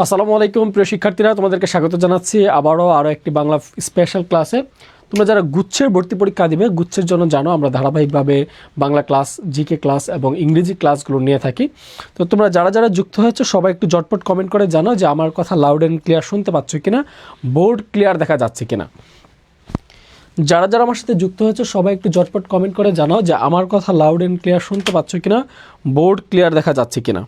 আসসালামু আলাইকুম প্রিয় শিক্ষার্থীরা, তোমাদেরকে স্বাগত জানাচ্ছি আরও একটি বাংলা স্পেশাল ক্লাসে। তোমরা যারা গুচ্ছের ভর্তি পরীক্ষা দিবে, গুচ্ছের জন্য জানো আমরা ধারাবাহিকভাবে বাংলা ক্লাস, জিকে ক্লাস এবং ইংরেজি ক্লাসগুলো নিয়ে থাকি। তো তোমরা যারা যারা যুক্ত হয়েছো সবাই একটু ঝটপট কমেন্ট করে জানো যে আমার কথা লাউড অ্যান্ড ক্লিয়ার শুনতে পাচ্ছ কিনা, বোর্ড ক্লিয়ার দেখা যাচ্ছে কিনা। যারা যারা আমার সাথে যুক্ত হয়েছে সবাই একটু ঝটপট কমেন্ট করে জানাও যে আমার কথা লাউড অ্যান্ড ক্লিয়ার শুনতে পাচ্ছ কিনা, বোর্ড ক্লিয়ার দেখা যাচ্ছে কিনা।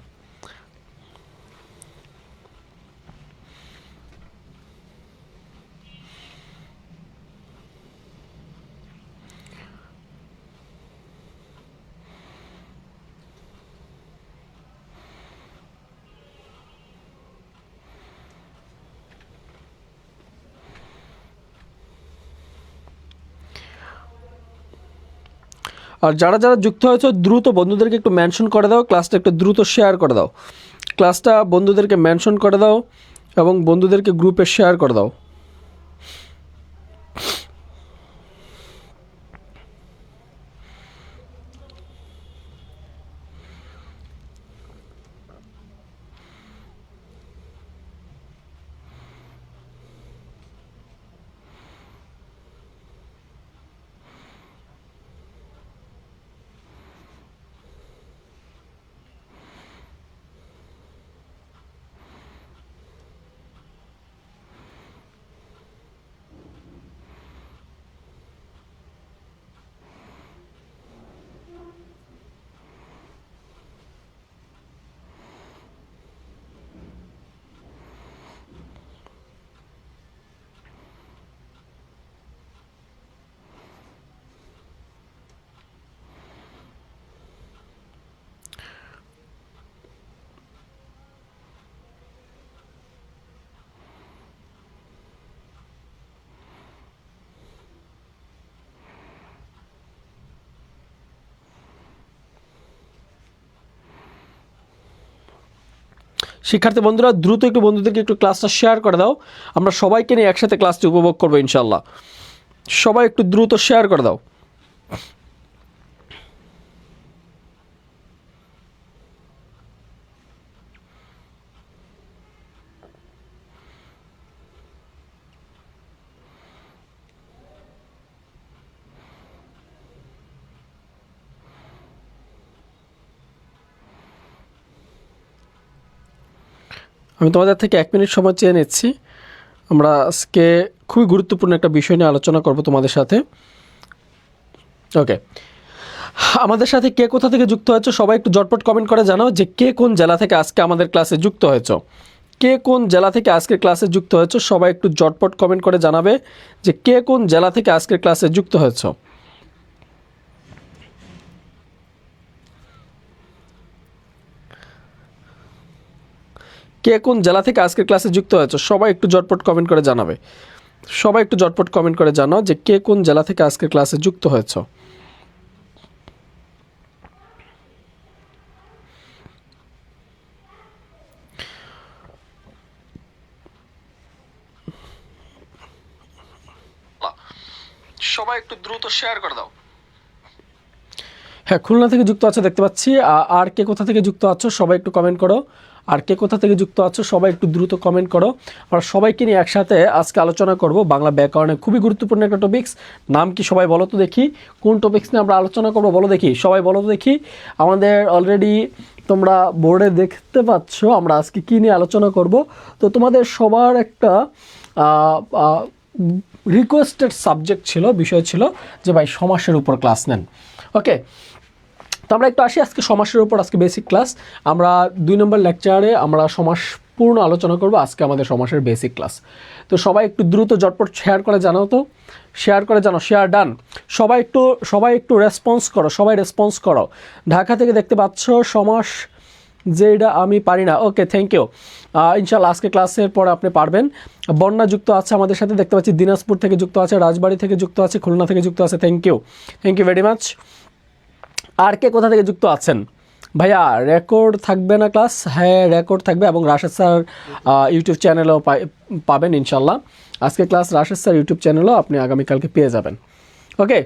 আর যারা যারা যুক্ত হয়েছে দ্রুত বন্ধুদেরকে একটু মেনশন করে দাও, ক্লাসটা একটু দ্রুত শেয়ার করে দাও, ক্লাসটা বন্ধুদেরকে মেনশন করে দাও এবং বন্ধুদেরকে গ্রুপে শেয়ার করে দাও। শিক্ষার্থী বন্ধুরা দ্রুত একটু বন্ধুদেরকে একটু ক্লাসটা শেয়ার করে দাও, আমরা সবাইকে নিয়ে একসাথে ক্লাসটি উপভোগ করবো ইনশাল্লাহ। সবাই একটু দ্রুত শেয়ার করে দাও। আমি তোমাদের থেকে 1 মিনিট সময় চেয়ে নিচ্ছি। আমরা আজকে খুবই গুরুত্বপূর্ণ একটা বিষয় নিয়ে আলোচনা করব তোমাদের সাথে। ওকে, আমাদের সাথে কে কোথা থেকে যুক্ত হয়েছে সবাই একটু ঝটপট কমেন্ট করে জানাও যে কে কোন জেলা থেকে আজকে আমাদের ক্লাসে যুক্ত হয়েছে। কে কোন জেলা থেকে আজকের ক্লাসে যুক্ত হয়েছে সবাই একটু ঝটপট কমেন্ট করে জানাবে যে কে কোন জেলা থেকে আজকের ক্লাসে যুক্ত হয়েছে। কে কোন জেলা থেকে আজকের ক্লাসে যুক্ত হয়েছে সবাই একটু ঝটপট কমেন্ট করে জানাবে। সবাই একটু ঝটপট কমেন্ট করে জানাও যে কে কোন জেলা থেকে আজকের ক্লাসে যুক্ত হয়েছে। সবাই একটু দ্রুত শেয়ার করে দাও। হ্যাঁ, খুলনা থেকে যুক্ত আছে দেখতে পাচ্ছি। আর কে কোথা থেকে যুক্ত আছো সবাই একটু কমেন্ট করো। আর কে কোথা থেকে যুক্ত আছো সবাই একটু দ্রুত কমেন্ট করো। আমরা সবাইকে নিয়ে একসাথে আজকে আলোচনা করব বাংলা ব্যাকরণের খুবই গুরুত্বপূর্ণ একটা টপিকস। নাম কি সবাই বলো তো দেখি, কোন টপিকস নিয়ে আমরা আলোচনা করব বলো দেখি, সবাই বলো তো দেখি। আমাদের অলরেডি তোমরা বোর্ডে দেখতে পাচ্ছ আমরা আজকে কী নিয়ে আলোচনা করব। তো তোমাদের সবার একটা রিকোয়েস্টেড সাবজেক্ট ছিল, বিষয় ছিল যে ভাই সমাসের উপর ক্লাস নেন। ওকে, তো আমরা একটু আসি আজকে সমাসের উপর। আজকে বেসিক ক্লাস, আমরা 2 নম্বর লেকচারে আমরা সমাস পূর্ণ আলোচনা করব। আজকে আমাদের সমাসের বেসিক ক্লাস। তো সবাই একটু দ্রুত ঝটপট শেয়ার করে জানাও তো, শেয়ার করে জানাও, শেয়ার ডান। সবাই একটু রেসপন্স করো, সবাই রেসপন্স করো। ঢাকা থেকে দেখতে পাচ্ছ সমাস যেটা আমি পারি না। ওকে, থ্যাংক ইউ। ইনশাল্লাহ আজকে ক্লাসের পর আপনি পারবেন। বন্যা যুক্ত আছে আমাদের সাথে দেখতে পাচ্ছি, দিনাজপুর থেকে যুক্ত আছে, রাজবাড়ী থেকে যুক্ত আছে, খুলনা থেকে যুক্ত আছে। Thank you very much. আর কে কোথা থেকে যুক্ত আছেন ভাইয়া? রেকর্ড থাকবে না ক্লাস? হ্যাঁ, রেকর্ড থাকবে এবং রাশেদ স্যার ইউটিউব চ্যানেলেও পাবেন ইনশাল্লাহ। আজকে ক্লাস রাশেদ স্যার ইউটিউব চ্যানেলেও আপনি আগামীকালকে পেয়ে যাবেন। ওকে,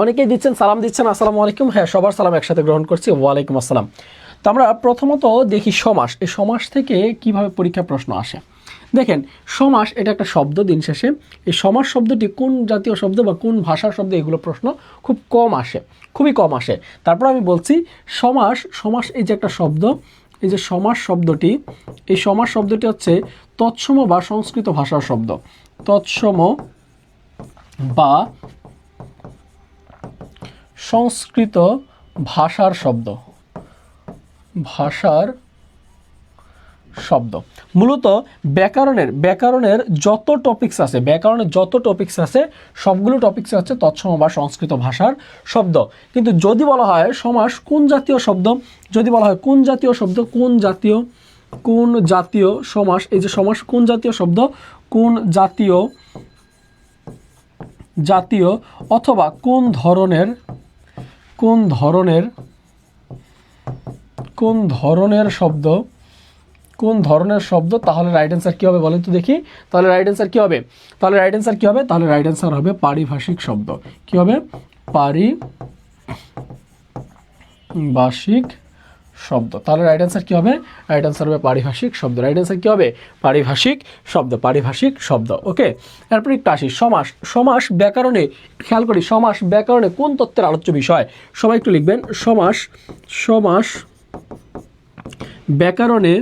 অনেকেই দিচ্ছেন, সালাম দিচ্ছেন, আসসালামু আলাইকুম। হ্যাঁ, সবার সালাম একসাথে গ্রহণ করছি, ওয়ালাইকুম আসসালাম। তো তো আমরা প্রথমত দেখি সমাস। এই সমাস থেকে কিভাবে পরীক্ষা প্রশ্ন আসে। দেখেন সমাস এটা একটা শব্দ, দিন শেষে এই সমাস শব্দটি কোন জাতীয় শব্দ বা কোন ভাষার শব্দ, এগুলো প্রশ্ন খুব কম আসে, খুবই কম আসে। তারপর আমি বলছি সমাস, সমাস এই যে একটা শব্দ, এই যে সমাস শব্দটি, এই সমাস শব্দটি হচ্ছে তৎসম বা সংস্কৃত ভাষার শব্দ, তৎসম বা সংস্কৃত ভাষার শব্দ, ভাষার শব্দ। মূলত ব্যাকরণের যত টপিকস আছে, ব্যাকরণের যত টপিকস আছে সবগুলো টপিকস হচ্ছে তৎসম বা সংস্কৃত ভাষার শব্দ। কিন্তু যদি বলা হয় সমাস কোন জাতীয় শব্দ, যদি বলা হয় কোন জাতীয় শব্দ, কোন জাতীয় সমাস, এই যে সমাস কোন জাতীয় শব্দ, কোন জাতীয় অথবা কোন ধরনের শব্দ, তাহলে রাইট অ্যান্সার কী হবে বলেন তো দেখি। তাহলে রাইট অ্যান্সার কী হবে? তাহলে রাইট অ্যান্সার হবে পারিভাষিক শব্দ। কী হবে? পারিভাষিক শব্দ। তাহলে রাইট অ্যান্সার কী হবে? রাইট অ্যান্সার হবে পারিভাষিক শব্দ। রাইট অ্যান্সার কী হবে? পারিভাষিক শব্দ। ওকে, এরপর একটু আসি সমাস ব্যাকরণে। খেয়াল করি সমাস ব্যাকরণে কোন তত্ত্বের আলোচ্য বিষয়। সবাই একটু লিখবেন সমাস ব্যাকরণে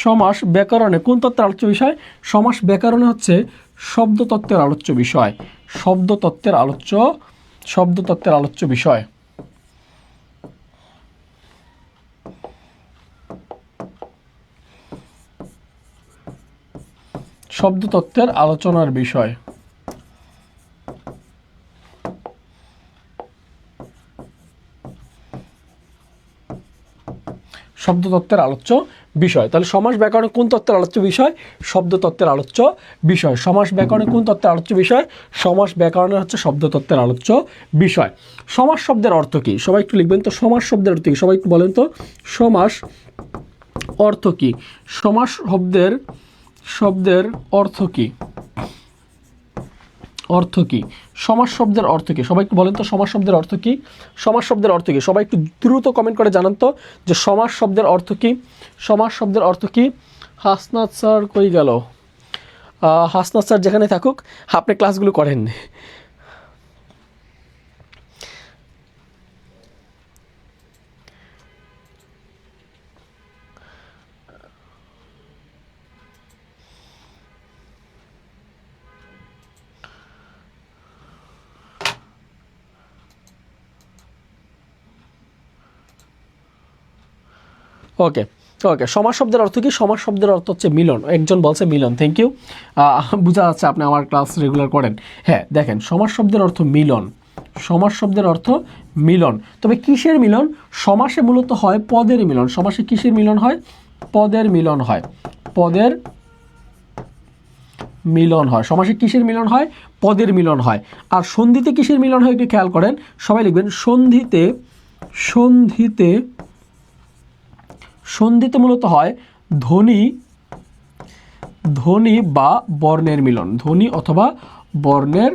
সমাস ব্যাকরণে কোন তত্ত্বের আলোচ্য বিষয়? সমাস ব্যাকরণে হচ্ছে শব্দতত্ত্বের আলোচ্য বিষয়, শব্দতত্ত্বের আলোচ্য বিষয়। শব্দতত্ত্বের আলোচনার বিষয়। শব্দতত্ত্বের আলোচ্য বিষয়। তাহলে সমাস ব্যাকরণে কোন তত্ত্বের আলোচ্য বিষয়? শব্দতত্ত্বের আলোচ্য বিষয়। সমাস ব্যাকরণে কোন তত্ত্বের আলোচ্য বিষয়? সমাস ব্যাকরণে হচ্ছে শব্দতত্ত্বের আলোচ্য বিষয়। সমাস শব্দের অর্থ কী? সবাই একটু লিখবেন তো সমাস শব্দের অর্থ কী। সবাই একটু বলেন তো সমাস অর্থ কী। সমাস শব্দের অর্থ কী? সমাস শব্দের অর্থ কী? সবাই একটু বলেন তো সমাস শব্দের অর্থ কী। সমাস শব্দের অর্থ কী? সবাই একটু দ্রুত কমেন্ট করে জানান তো যে সমাস শব্দের অর্থ কী। সমাস শব্দের অর্থ কী? হাসনাত স্যার কই গেল? হাসনাত স্যার যেখানে থাকুক আপনি ক্লাসগুলো করেন। ওকে, সমাস শব্দের অর্থ কি? সমাস শব্দের অর্থ হচ্ছে মিলন। একজন বলছে মিলন, থ্যাংক ইউ। বোঝা যাচ্ছে আপনি আমার ক্লাস রেগুলার করেন। হ্যাঁ, দেখেন সমাস শব্দের অর্থ মিলন। সমাস শব্দের অর্থ মিলন। তবে কিসের মিলন? সমাসে মূলত হয় পদের মিলন। সমাসে কিসের মিলন হয়? পদের মিলন হয়। সমাসে কিসের মিলন হয়? পদের মিলন হয়। আর সন্ধিতে কিসের মিলন হয় একটু খেয়াল করেন। সবাই লিখবেন সন্ধিতে মূলত হয় ধ্বনি বা বর্ণের মিলন। ধ্বনি অথবা বর্ণের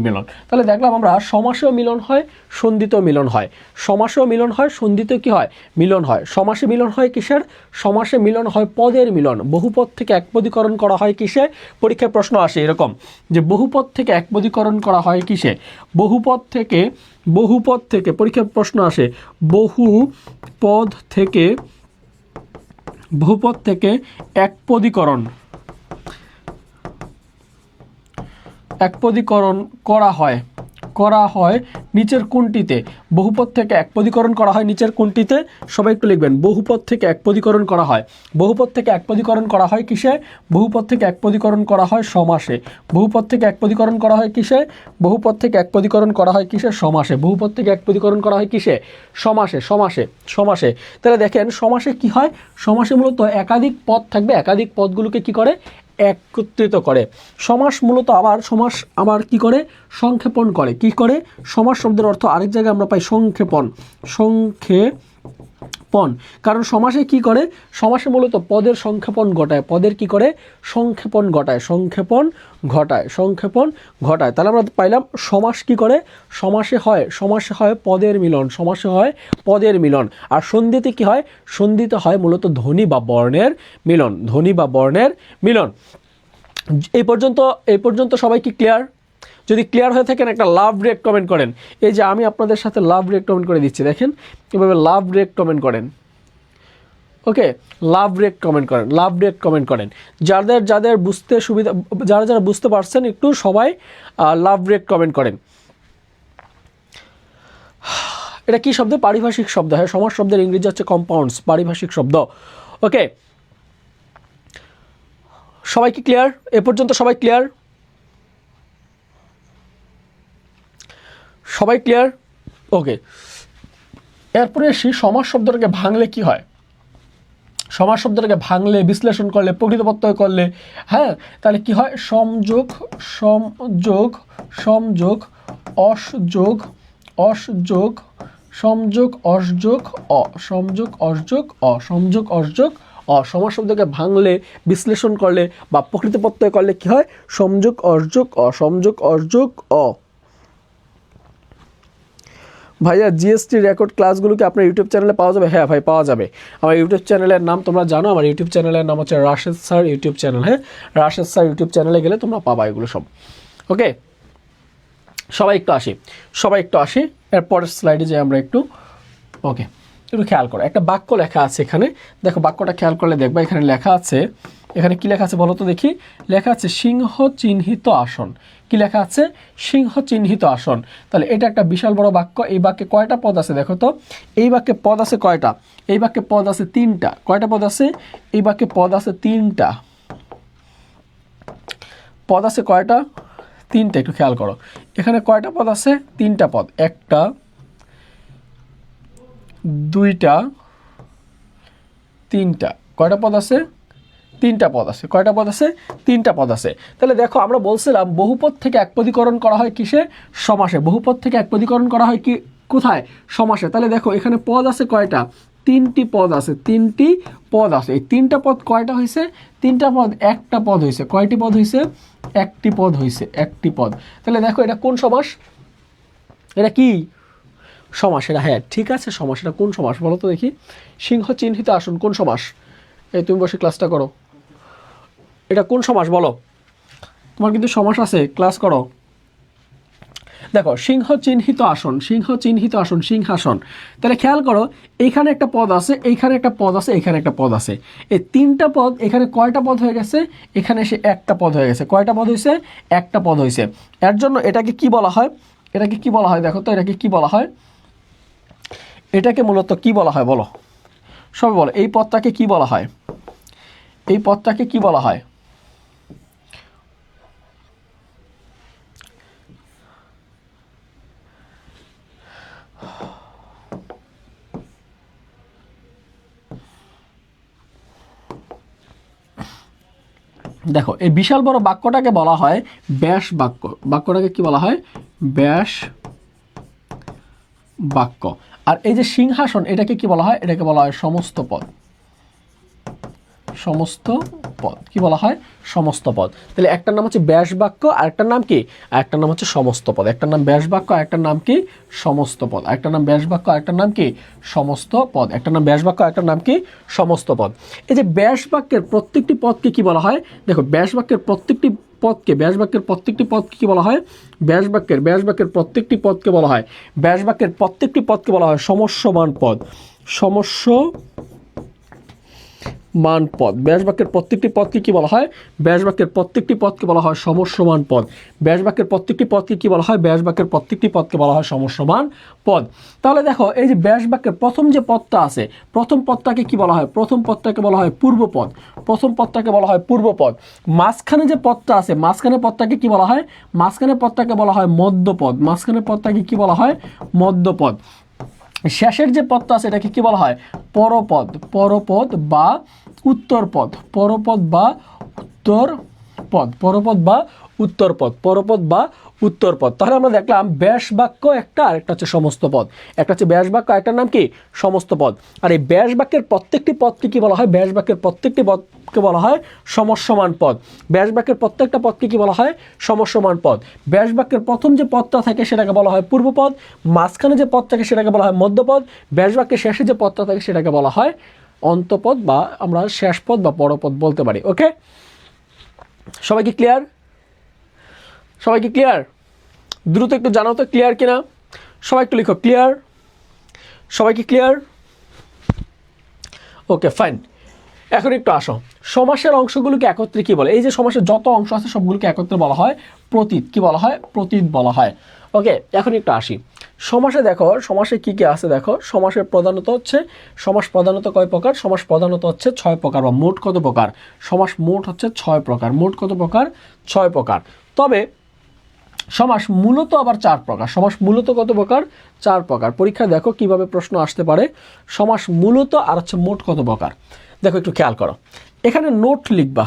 মিলন। তাহলে দেখলাম আমরা সমাসেও মিলন হয়, সন্ধিতেও মিলন হয়। সমাসেও মিলন হয়, সন্ধিতেও কি হয়? মিলন হয়। সমাসে মিলন হয় কিসের? সমাসে মিলন হয় পদের মিলন। বহুপদ থেকে একপদীকরণ করা হয় কিসে? পরীক্ষায় প্রশ্ন আসে এরকম যে বহুপদ থেকে একপদীকরণ করা হয় কিসে? বহুপদ থেকে পরীক্ষায় প্রশ্ন আসে বহুপদ থেকে একপদীকরণ করা হয় নিচের কোনটিতে? বহুপদ থেকে একপদীকরণ করা হয় নিচের কোনটিতে? সবাই একটু লিখবেন বহুপদ থেকে একপদীকরণ করা হয়। বহুপদ থেকে একপদীকরণ করা হয় কিসে? বহুপদ থেকে একপদীকরণ করা হয় সমাসে। বহুপদ থেকে একপদীকরণ করা হয় কিসে? বহুপদ থেকে একপদীকরণ করা হয় কিসে? সমাসে। বহুপদ থেকে একপদীকরণ করা হয় কিসে? সমাসে। তাহলে দেখেন সমাসে কি হয়? সমাসে মূলত একাধিক পদ থাকবে, একাধিক পদগুলোকে কি করে? একত্রিত করে। সমাস মূলত আবার কি করে? সংক্ষেপণ করে। কি করে? সমাস শব্দের অর্থ আরেক জায়গায় আমরা পাই সংক্ষেপণ। পণ, কারণ সমাসে কি করে, সমাসে মূলত পদের সংক্ষেপণ ঘটায়, পদের কি করে, সংক্ষেপণ ঘটায়, সংক্ষেপণ ঘটায়, সংক্ষেপণ ঘটায়। তাহলে আমরা পাইলাম সমাস কি করে, সমাসে হয় পদের মিলন, সমাসে হয় পদের মিলন। আর সন্ধিতে কি হয়, সন্ধিতে হয় মূলত ধ্বনি বা বর্ণের মিলন, ধ্বনি বা বর্ণের মিলন। এই পর্যন্ত সবাই কি ক্লিয়ার? যদি ক্লিয়ার হয়ে থাকেন একটা লাভ রিয়েক্ট কমেন্ট করেন। এই যে আমি আপনাদের সাথে লাভ রিয়েক্ট কমেন্ট করে দিচ্ছি, দেখেন এভাবে লাভ রিয়েক্ট কমেন্ট করেন। ওকে, লাভ রিয়েক্ট কমেন্ট করেন, লাভ রিয়েক্ট কমেন্ট করেন। যাদের বুঝতে সুবিধা, যারা বুঝতে পারছেন একটু সবাই লাভ রিয়েক্ট কমেন্ট করেন। এটা কি শব্দ? পারিভাষিক শব্দ। হ্যাঁ, সমাস শব্দের ইংরেজি হচ্ছে কম্পাউন্ডস, পারিভাষিক শব্দ। ওকে, সবাই কি ক্লিয়ার? এ পর্যন্ত সবাই ক্লিয়ার? সবাই ক্লিয়ার? ওকে, এরপরে আসি সমাস শব্দটাকে ভাঙলে কি হয়। সমাস শব্দটাকে ভাঙলে, বিশ্লেষণ করলে, প্রকৃত প্রত্যয় করলে, হ্যাঁ, তাহলে কি হয়, সংযোগ, সংযোগ, সংযোগ, অসযোগ, অসযোগ, সংযোগ, অসযোগ, সংযোগ, অসযোগ, সংযোগ, অসযোগ, সমাস শব্দকে ভাঙলে, বিশ্লেষণ করলে বা প্রকৃত প্রত্যয় করলে কি হয়, সংযোগ, অসযোগ, সংযোগ, অসযোগ, ভাইয়া জিএসটি রেকর্ড ক্লাসগুলো কি আপনার ইউটিউব চ্যানেলে পাওয়া যাবে? হ্যাঁ ভাই, পাওয়া যাবে। আমার ইউটিউব চ্যানেলের নাম তোমরা জানো, আমার ইউটিউব চ্যানেলের নাম হচ্ছে রাশেদ স্যার ইউটিউব চ্যানেল। হ্যাঁ, রাশেদ স্যার ইউটিউব চ্যানেলে গেলে তোমরা পাবা এগুলো সব। ওকে, সবাই একটু আসি এরপরের স্লাইডে যাই আমরা একটু। ওকে, একটু খেয়াল করো, একটা বাক্য লেখা আছে এখানে, দেখো বাক্যটা খেয়াল করলে দেখবা এখানে লেখা আছে, এখানে কি লেখা আছে বলো তো দেখি। লেখা আছে সিংহ চিহ্নিত আসন। কি লেখা আছে? সিংহ চিহ্নিত আসন। তাহলে এটা একটা বিশাল বড় বাক্য। এই বাক্যে কয়টা পদ আছে দেখো তো। এই বাক্যে পদ আছে কয়টা? এই বাক্যে পদ আছে 3টা। কয়টা পদ আছে? এই বাক্যে পদ আছে 3টা। পদ আছে কয়টা? 3টা। একটু খেয়াল করো, এখানে কয়টা পদ আছে? 3টা পদ। 1টা, 2টা, 3টা। কয়টা পদ আছে? 3টা পদ আছে। কয়টা পদ আছে? 3টা পদ আছে। তাহলে দেখো, আমরা বলছিলাম বহুপদ থেকে একপদীকরণ করা হয় কিসে? সমাসে। বহুপদ থেকে একপদীকরণ করা হয় কি কোথায়? সমাসে। তাহলে দেখো এখানে পদ আছে কয়টা? 3টি পদ আছে, 3টি পদ আছে। এই 3টা পদ কয়টা হয়েছে? 3টা পদ, একটা পদ হয়েছে। কয়টি পদ হয়েছে? একটি পদ হয়েছে, একটি পদ। তাহলে দেখো এটা কোন সমাস? এটা কি সমাস? এটা হ্যাঁ ঠিক আছে, সমাস। এটা কোন সমাস বলো তো দেখি। সিংহ চিহ্নিত আসন কোন সমাস? এই তুমি বসে ক্লাসটা করো, এটা কোন সমাস বলো? তোমার কিন্তু সমাস আছে, ক্লাস করো। দেখো, সিংহ চিহ্নিত আসন, সিংহ চিহ্নিত আসন, সিংহাসন। তাহলে খেয়াল করো, এইখানে একটা পদ আছে, এইখানে একটা পদ আছে, এখানে একটা পদ আছে। এই 3টা পদ, এখানে কয়টা পদ হয়ে গেছে? এখানে এসে একটা পদ হয়ে গেছে। কয়টা পদ হয়েছে? একটা পদ হয়েছে। এর জন্য এটাকে কি বলা হয়? এটাকে কি বলা হয় দেখো তো, এটাকে কি বলা হয়? এটাকে মূলত কি বলা হয় বলো? সবাই বলো, এই পদটাকে কি বলা হয়? এই পদটাকে কি বলা হয়? দেখো, এই বিশাল বড় বাক্যটাকে বলা হয় ব্যাস বাক্য। বাক্যটাকে কি বলা হয়? ব্যাস বাক্য। আর এই যে সিংহাসন, এটাকে কি বলা হয়? এটাকে বলা হয় সমস্ত পদ। সমস্ত পদ কি বলা হয়? সমস্ত পদ। তাহলে একটার নাম হচ্ছে ব্যাস বাক্য, আর একটার নাম কি? আরেকটার নাম হচ্ছে সমস্ত পদ। একটার নাম ব্যাস বাক্য, আরেকটার নাম কি? সমস্ত পদ। একটার নাম ব্যাস বাক্য, আরেকটার নাম কি? সমস্ত পদ। একটার নাম ব্যাস বাক্য, আরেকটার নাম কি? সমস্ত পদ। এই যে ব্যাস বাক্যের প্রত্যেকটি পদকে কি বলা হয়? দেখো, ব্যাস বাক্যের প্রত্যেকটি পদকে, ব্যাস বাক্যের প্রত্যেকটি পদকে কি বলা হয়? ব্যাস বাক্যের প্রত্যেকটি পদকে বলা হয়, ব্যাস বাক্যের প্রত্যেকটি পদকে বলা হয় সমস্যমান পদ। মান পদ। ব্যাস বাক্যের প্রত্যেকটি পদকে কি বলা হয়? ব্যাস বাক্যের প্রত্যেকটি পদকে বলা হয় সমস্যমান পদ। ব্যাস বাক্যের প্রত্যেকটি পদকে কি বলা হয়? ব্যাস বাক্যের প্রত্যেকটি পদকে বলা হয় সমস্যমান পদ। তাহলে দেখো, এই যে ব্যাস বাক্যের প্রথম যে পদটা আছে, প্রথম পদটাকে কি বলা হয়? প্রথম পদটাকে বলা হয় পূর্বপদ। প্রথম পদটাকে বলা হয় পূর্বপদ। মাঝখানে যে পদটা আছে, মাঝখানের পদটাকে কি বলা হয়? মাঝখানের পদটাকে বলা হয় মধ্যপদ। মাঝখানের পদটাকে কি বলা হয়? মধ্যপদ। শেষের যে পদটা আছে, এটাকে কি বলা হয়? পরপদ। পরপদ বা উত্তরপদ। পরপদ বা উত্তর পদ, পরপদ বা উত্তরপদ, পরপদ বা উত্তরপদ। তাহলে আমরা দেখলাম ব্যাস বাক্য একটা, আর একটা হচ্ছে সমস্ত পদ। একটা হচ্ছে ব্যাস বাক্য, একটার নাম কি সমস্ত পদ। আর এই ব্যাস বাক্যের প্রত্যেকটি পদকে কি বলা হয়? ব্যাস বাক্যের প্রত্যেকটি পদকে বলা হয় সমসমান পদ। ব্যাস বাক্যের প্রত্যেকটা পদকে কি বলা হয়? সমসমান পদ। ব্যাস বাক্যের প্রথম যে পদটা থাকে সেটাকে বলা হয় পূর্বপদ, মাঝখানে যে পদ থাকে সেটাকে বলা হয় মধ্যপদ, ব্যাস বাক্যের শেষে যে পদটা থাকে সেটাকে বলা হয় অন্তপদ বা আমরা শেষ পদ বা পরপদ বলতে পারি। ওকে, সবাই কি ক্লিয়ার? সবাই কি ক্লিয়ার? দ্রুত একটু জানাও তো ক্লিয়ার কিনা। সবাই একটু লিখো ক্লিয়ার। সবাই কি ক্লিয়ার? Okay fine. এখন একটু আসো, সমাসের অংশগুলোকে একত্রে কি বলে? এই যে সমাসের যত অংশ আছে সবগুলোকে একত্রে বলা হয় প্রতীত। কি বলা হয়? প্রতীত বলা হয়। ওকে, এখন একটু আসি সমাসে। দেখো সমাসে কি কি আছে দেখো। সমাসের প্রধানত হচ্ছে, সমাস প্রধানত কয় প্রকার? সমাস প্রধানত হচ্ছে 6 প্রকার, বা মোট কত প্রকার? সমাস মোট হচ্ছে 6 প্রকার। মোট কত প্রকার? 6 প্রকার। তবে সমাস মূলত আবার 4 প্রকার। সমাস মূলত কত প্রকার? 4 প্রকার। পরীক্ষায় দেখো কিভাবে প্রশ্ন আসতে পারে। সমাস মূলত আর হচ্ছে মোট কত প্রকার। দেখো একটু খেয়াল করো, এখানে নোট লিখবা,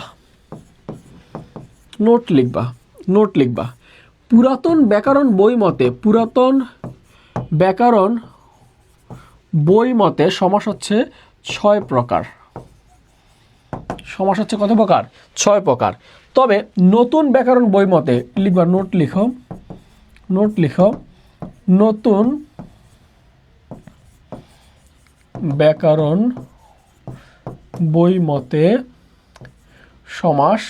নোট লিখবা, নোট লিখবা। পুরাতন ব্যাকরণ বই মতে, পুরাতন ব্যাকরণ বই মতে সমাস হচ্ছে 6 প্রকার। সমাস হচ্ছে কত প্রকার? 6 প্রকার। তবে নতুন ব্যাকরণ বই মতে লিখবা, নোট লিখো, নোট লিখো, নতুন ব্যাকরণ বই মতে সমাস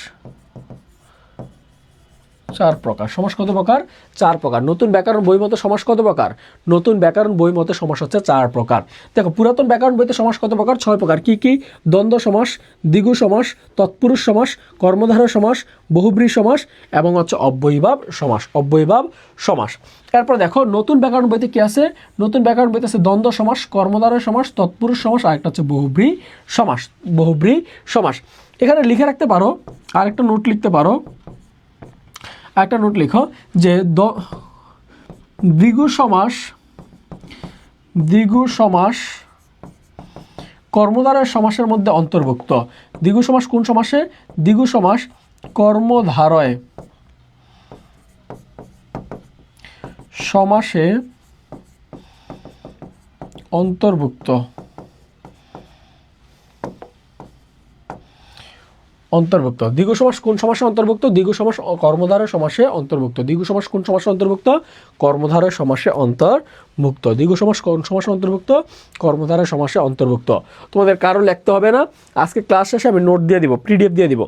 4 প্রকার। সমাস কত প্রকার? 4 প্রকার। নতুন ব্যাকরণ বই মতে সমাস কত প্রকার? নতুন ব্যাকরণ বই মতে সমাস হচ্ছে 4 প্রকার। দেখো পুরাতন ব্যাকরণ বইতে সমাস কত প্রকার? 6 প্রকার। কি কি? দ্বন্দ্ব সমাস, দ্বিগু সমাস, তৎপুরুষ সমাস, কর্মধারয় সমাস, বহুব্রী সমাস এবং হচ্ছে অব্যয়ীভাব সমাস। অব্যয়ীভাব সমাস। এরপর দেখো নতুন ব্যাকরণ বইতে কি আছে? নতুন ব্যাকরণ বইতে আছে দ্বন্দ্ব সমাস, কর্মধারয় সমাস, তৎপুরুষ সমাস, আর একটা হচ্ছে বহুব্রী সমাস। বহুব্রী সমাস। এখানে লিখে রাখতে পারো, আরেকটা নোট লিখতে পারো, একটা নোট লিখো যে দ্বিগু সমাস, দ্বিগু সমাস কর্মধারয় সমাসের মধ্যে অন্তর্ভুক্ত। দ্বিগু সমাস কোন সমাসে? দ্বিগু সমাস কর্মধারয় সমাসে অন্তর্ভুক্ত। অন্তর্ভুক্ত। দ্বিগু সমাস কোন সমাসে অন্তর্ভুক্ত? দ্বিগু সমাস কর্মধারয় সমাসে অন্তর্ভুক্ত। দ্বিগু সমাস কোন সমাসে অন্তর্ভুক্ত? কর্মধারয় সমাসে অন্তর্ভুক্ত। দ্বিগু সমাস কোন সমাসে অন্তর্ভুক্ত? কর্মধারয় সমাসে অন্তর্ভুক্ত। তোমাদের কারো লিখতে হবে না, আজকে ক্লাস শেষে আমি নোট দিয়ে দিব, পিডিএফ দিয়ে দিব।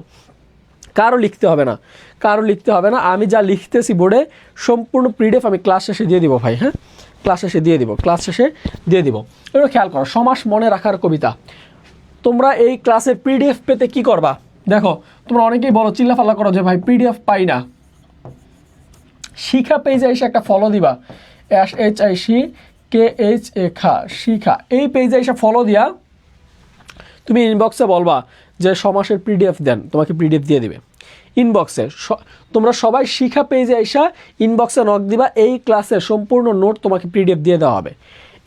কারো লিখতে হবে না, কারো লিখতে হবে না। আমি যা লিখতেছি বোর্ডে সম্পূর্ণ পিডিএফ আমি ক্লাস শেষে দিয়ে দিব ভাই। হ্যাঁ, ক্লাস শেষে দিয়ে দিব, ক্লাস শেষে দিয়ে দিব। এবার খেয়াল করো, সমাস মনে রাখার কবিতা। তোমরা এই ক্লাসের পিডিএফ পেতে কি করবা? দেখো তোমরা অনেকেই বলো, চিল্লাফাল্লা করো যে ভাই পিডিএফ পাই না। শিখা পেজে এসে একটা ফলো দিবা, SHIKHA শিখা, এই পেজে এসে ফলো দিয়া তুমি ইনবক্সে বলবা যে সমাসের পিডিএফ দেন, তোমাকে পিডিএফ দিয়ে দিবে ইনবক্সে। তোমরা সবাই শিখা পেজে এসে ইনবক্সে নক দিবা, এই ক্লাসের সম্পূর্ণ নোট তোমাকে পিডিএফ দিয়ে দেওয়া হবে।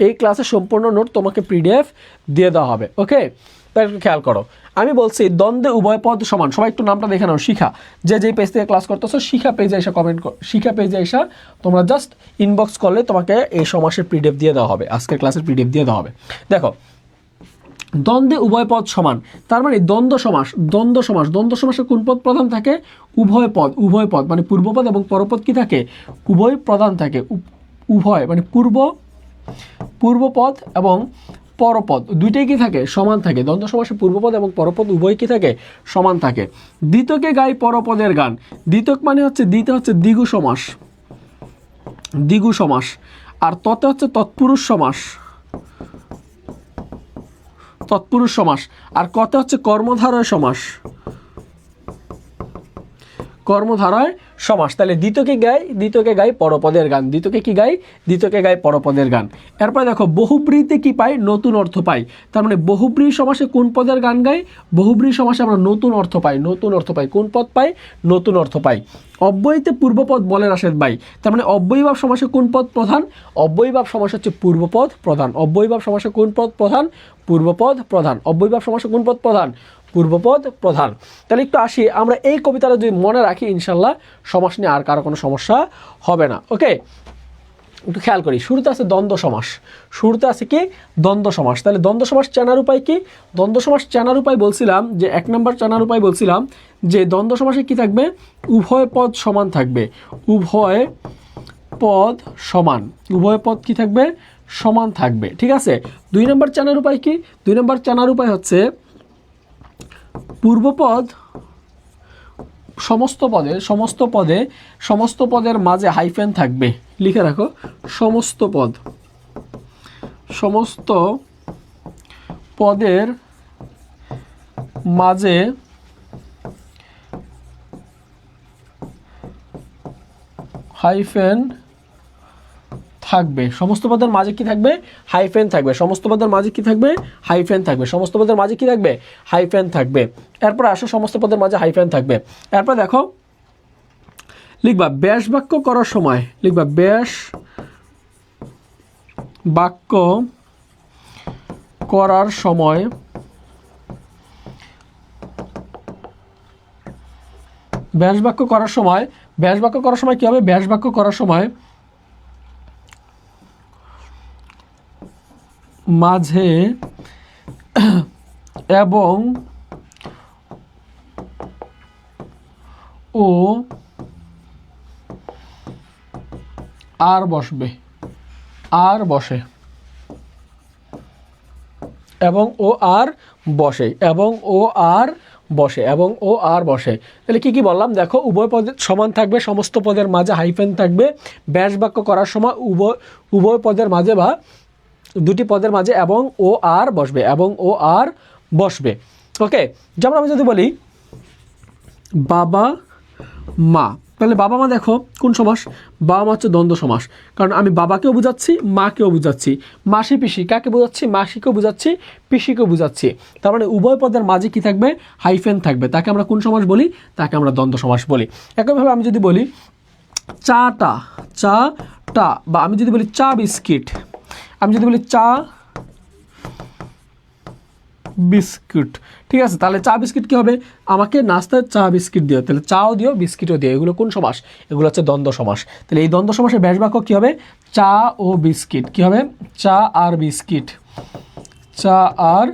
এই ক্লাসের সম্পূর্ণ নোট তোমাকে পিডিএফ দিয়ে দেওয়া হবে। ওকে, তাই একটু খেয়াল করো। আমি বলছি দ্বন্দ্বে উভয় পদ সমান। সবাই একটু নামটা দেখে নাও, শিখা। যে যেই পেজ থেকে ক্লাস করতেছো শিখা পেজে এসে কমেন্ট, শিখা পেজে এসে তোমরা জাস্ট ইনবক্স করলে তোমাকে এই সমাসের পিডিএফ দিয়ে দেওয়া হবে, আজকের ক্লাসের পিডিএফ দিয়ে দেওয়া হবে। দেখো দ্বন্দ্বে উভয় পদ সমান, তার মানে দ্বন্দ্ব সমাস। দ্বন্দ্ব সমাস, দ্বন্দ্ব সমাসে কোন পদ প্রধান থাকে? উভয় পদ। উভয় পদ মানে পূর্বপদ এবং পরপদ কি থাকে? উভয় প্রধান থাকে। উভয় মানে পূর্বপদ এবং পরপদ দুইটাই কি থাকে? সমান থাকে। দ্বন্দ্ব সমাসে পূর্বপদ এবং পরপদ উভয় কি থাকে? সমান থাকে। দ্বিতকে গাই পরপদের গান। দ্বিতক মানে হচ্ছে, দ্বিতে হচ্ছে দ্বিগু সমাস, দ্বিগু সমাস। আর ততে হচ্ছে তৎপুরুষ সমাস, তৎপুরুষ সমাস। আর কতে হচ্ছে কর্মধারয় সমাস, কর্মধারয় সমাস। তাহলে দ্বিতীয়কে গাই পরপদের গান, দ্বিতীয়কে কি গাই, দ্বিতীয়কে গাই পরপদের গান। এরপরে দেখো বহুব্রীতে কি পাই, নতুন অর্থ পাই। তার মানে বহুব্রী সমাসে কোন পদের গান গাই, বহুব্রী সমাসে আমরা নতুন অর্থ পাই, নতুন অর্থ পাই। কোন পদ পাই, নতুন অর্থ পাই। অব্যয়ীতে পূর্বপদ বলে রাশেদ ভাই, তার মানে অব্যয়ীভাব সমাসে কোন পদ প্রধান, অব্যয়ীভাব সমাস হচ্ছে পূর্বপদ প্রধান। অব্যয়ীভাব সমাসে কোন পদ প্রধান, পূর্বপদ প্রধান। অব্যয়ীভাব সমাসে কোন পদ প্রধান, পূর্বপদ প্রধান। তাহলে একটু আসি, আমরা এই কবিতাটা যদি মনে রাখি ইনশাল্লাহ সমাস নিয়ে আর কারো কোনো সমস্যা হবে না। ওকে, একটু খেয়াল করি, শুরুতে আছে দ্বন্দ্ব সমাস, শুরুতে আছে কি, দ্বন্দ্ব সমাস। তাহলে দ্বন্দ্ব সমাস চেনার উপায় কি, দ্বন্দ্ব সমাস চেনার উপায় বলছিলাম যে 1 নম্বর চেনার উপায় বলছিলাম যে দ্বন্দ্ব সমাসে কি থাকবে, উভয় পদ সমান থাকবে, উভয় পদ সমান, উভয় পদ কি থাকবে, সমান থাকবে। ঠিক আছে। 2 নম্বর চেনার উপায় কি, 2 নম্বর চেনার উপায় হচ্ছে পূর্বপদ সমস্ত পদের মাঝে হাইফেন থাকবে, লিখে রাখো, সমস্ত পদের মাঝে হাইফেন থাকবে, সমস্ত পদের মাঝে কি থাকবে, হাইফেন থাকবে, সমস্ত পদের মাঝে কি থাকবে, হাইফেন থাকবে, সমস্ত পদের মাঝে কি থাকবে, হাইফেন থাকবে। এরপর আসো সমস্ত পদের মাঝে হাইফেন থাকবে। এরপর দেখো লিখবা ব্যাস বাক্য করার সময়, লিখবা ব্যাস বাক্য করার সময় ব্যাস বাক্য করার সময়, ব্যাস বাক্য করার সময় কি হবে, ব্যাস বাক্য করার সময় মাঝে এবং ও আর বসবে, আর বসে, এবং ও আর বসে, এবং ও আর বসে, এবং ও আর বসে। তাহলে কি কি বললাম দেখো, উভয় পদ সমান থাকবে, সমস্ত পদের মাঝে হাইফেন থাকবে, ব্যাস বাক্য করার সময় উভয় পদের মাঝে বা দুটি পদের মাঝে এবং ও আর বসবে, এবং ও আর বসবে। ওকে, যেমন আমি যদি বলি বাবা মা, তাহলে বাবা মা দেখো কোন সমাস, বাবা মা হচ্ছে দ্বন্দ্ব সমাস, কারণ আমি বাবাকেও বুঝাচ্ছি মাকেও বুঝাচ্ছি। মাসি পিসি কাকে বুঝাচ্ছি, মাসিকেও বুঝাচ্ছি পিসিকেও বুঝাচ্ছি। তার মানে উভয় পদের মাঝে কি থাকবে, হাইফেন থাকবে, তাকে আমরা কোন সমাস বলি, তাকে আমরা দ্বন্দ্ব সমাস বলি। একইভাবে আমি যদি বলি চাটা, বা আমি যদি বলি চা বিস্কিট, আমি যদি বলি চা বিস্কুট, ঠিক আছে, তাহলে চা বিস্কিট কি হবে, আমাকে নাস্তায় চা বিস্কিট দিও, তাহলে চাও দিও বিস্কিটও দিও, এগুলো কোন সমাস, এগুলো হচ্ছে দ্বন্দ্ব সমাস। তাহলে এই দ্বন্দ্ব সমাসের ব্যাস বাক্য কি হবে, চা ও বিস্কিট, কি হবে, চা আর বিস্কিট, চা আর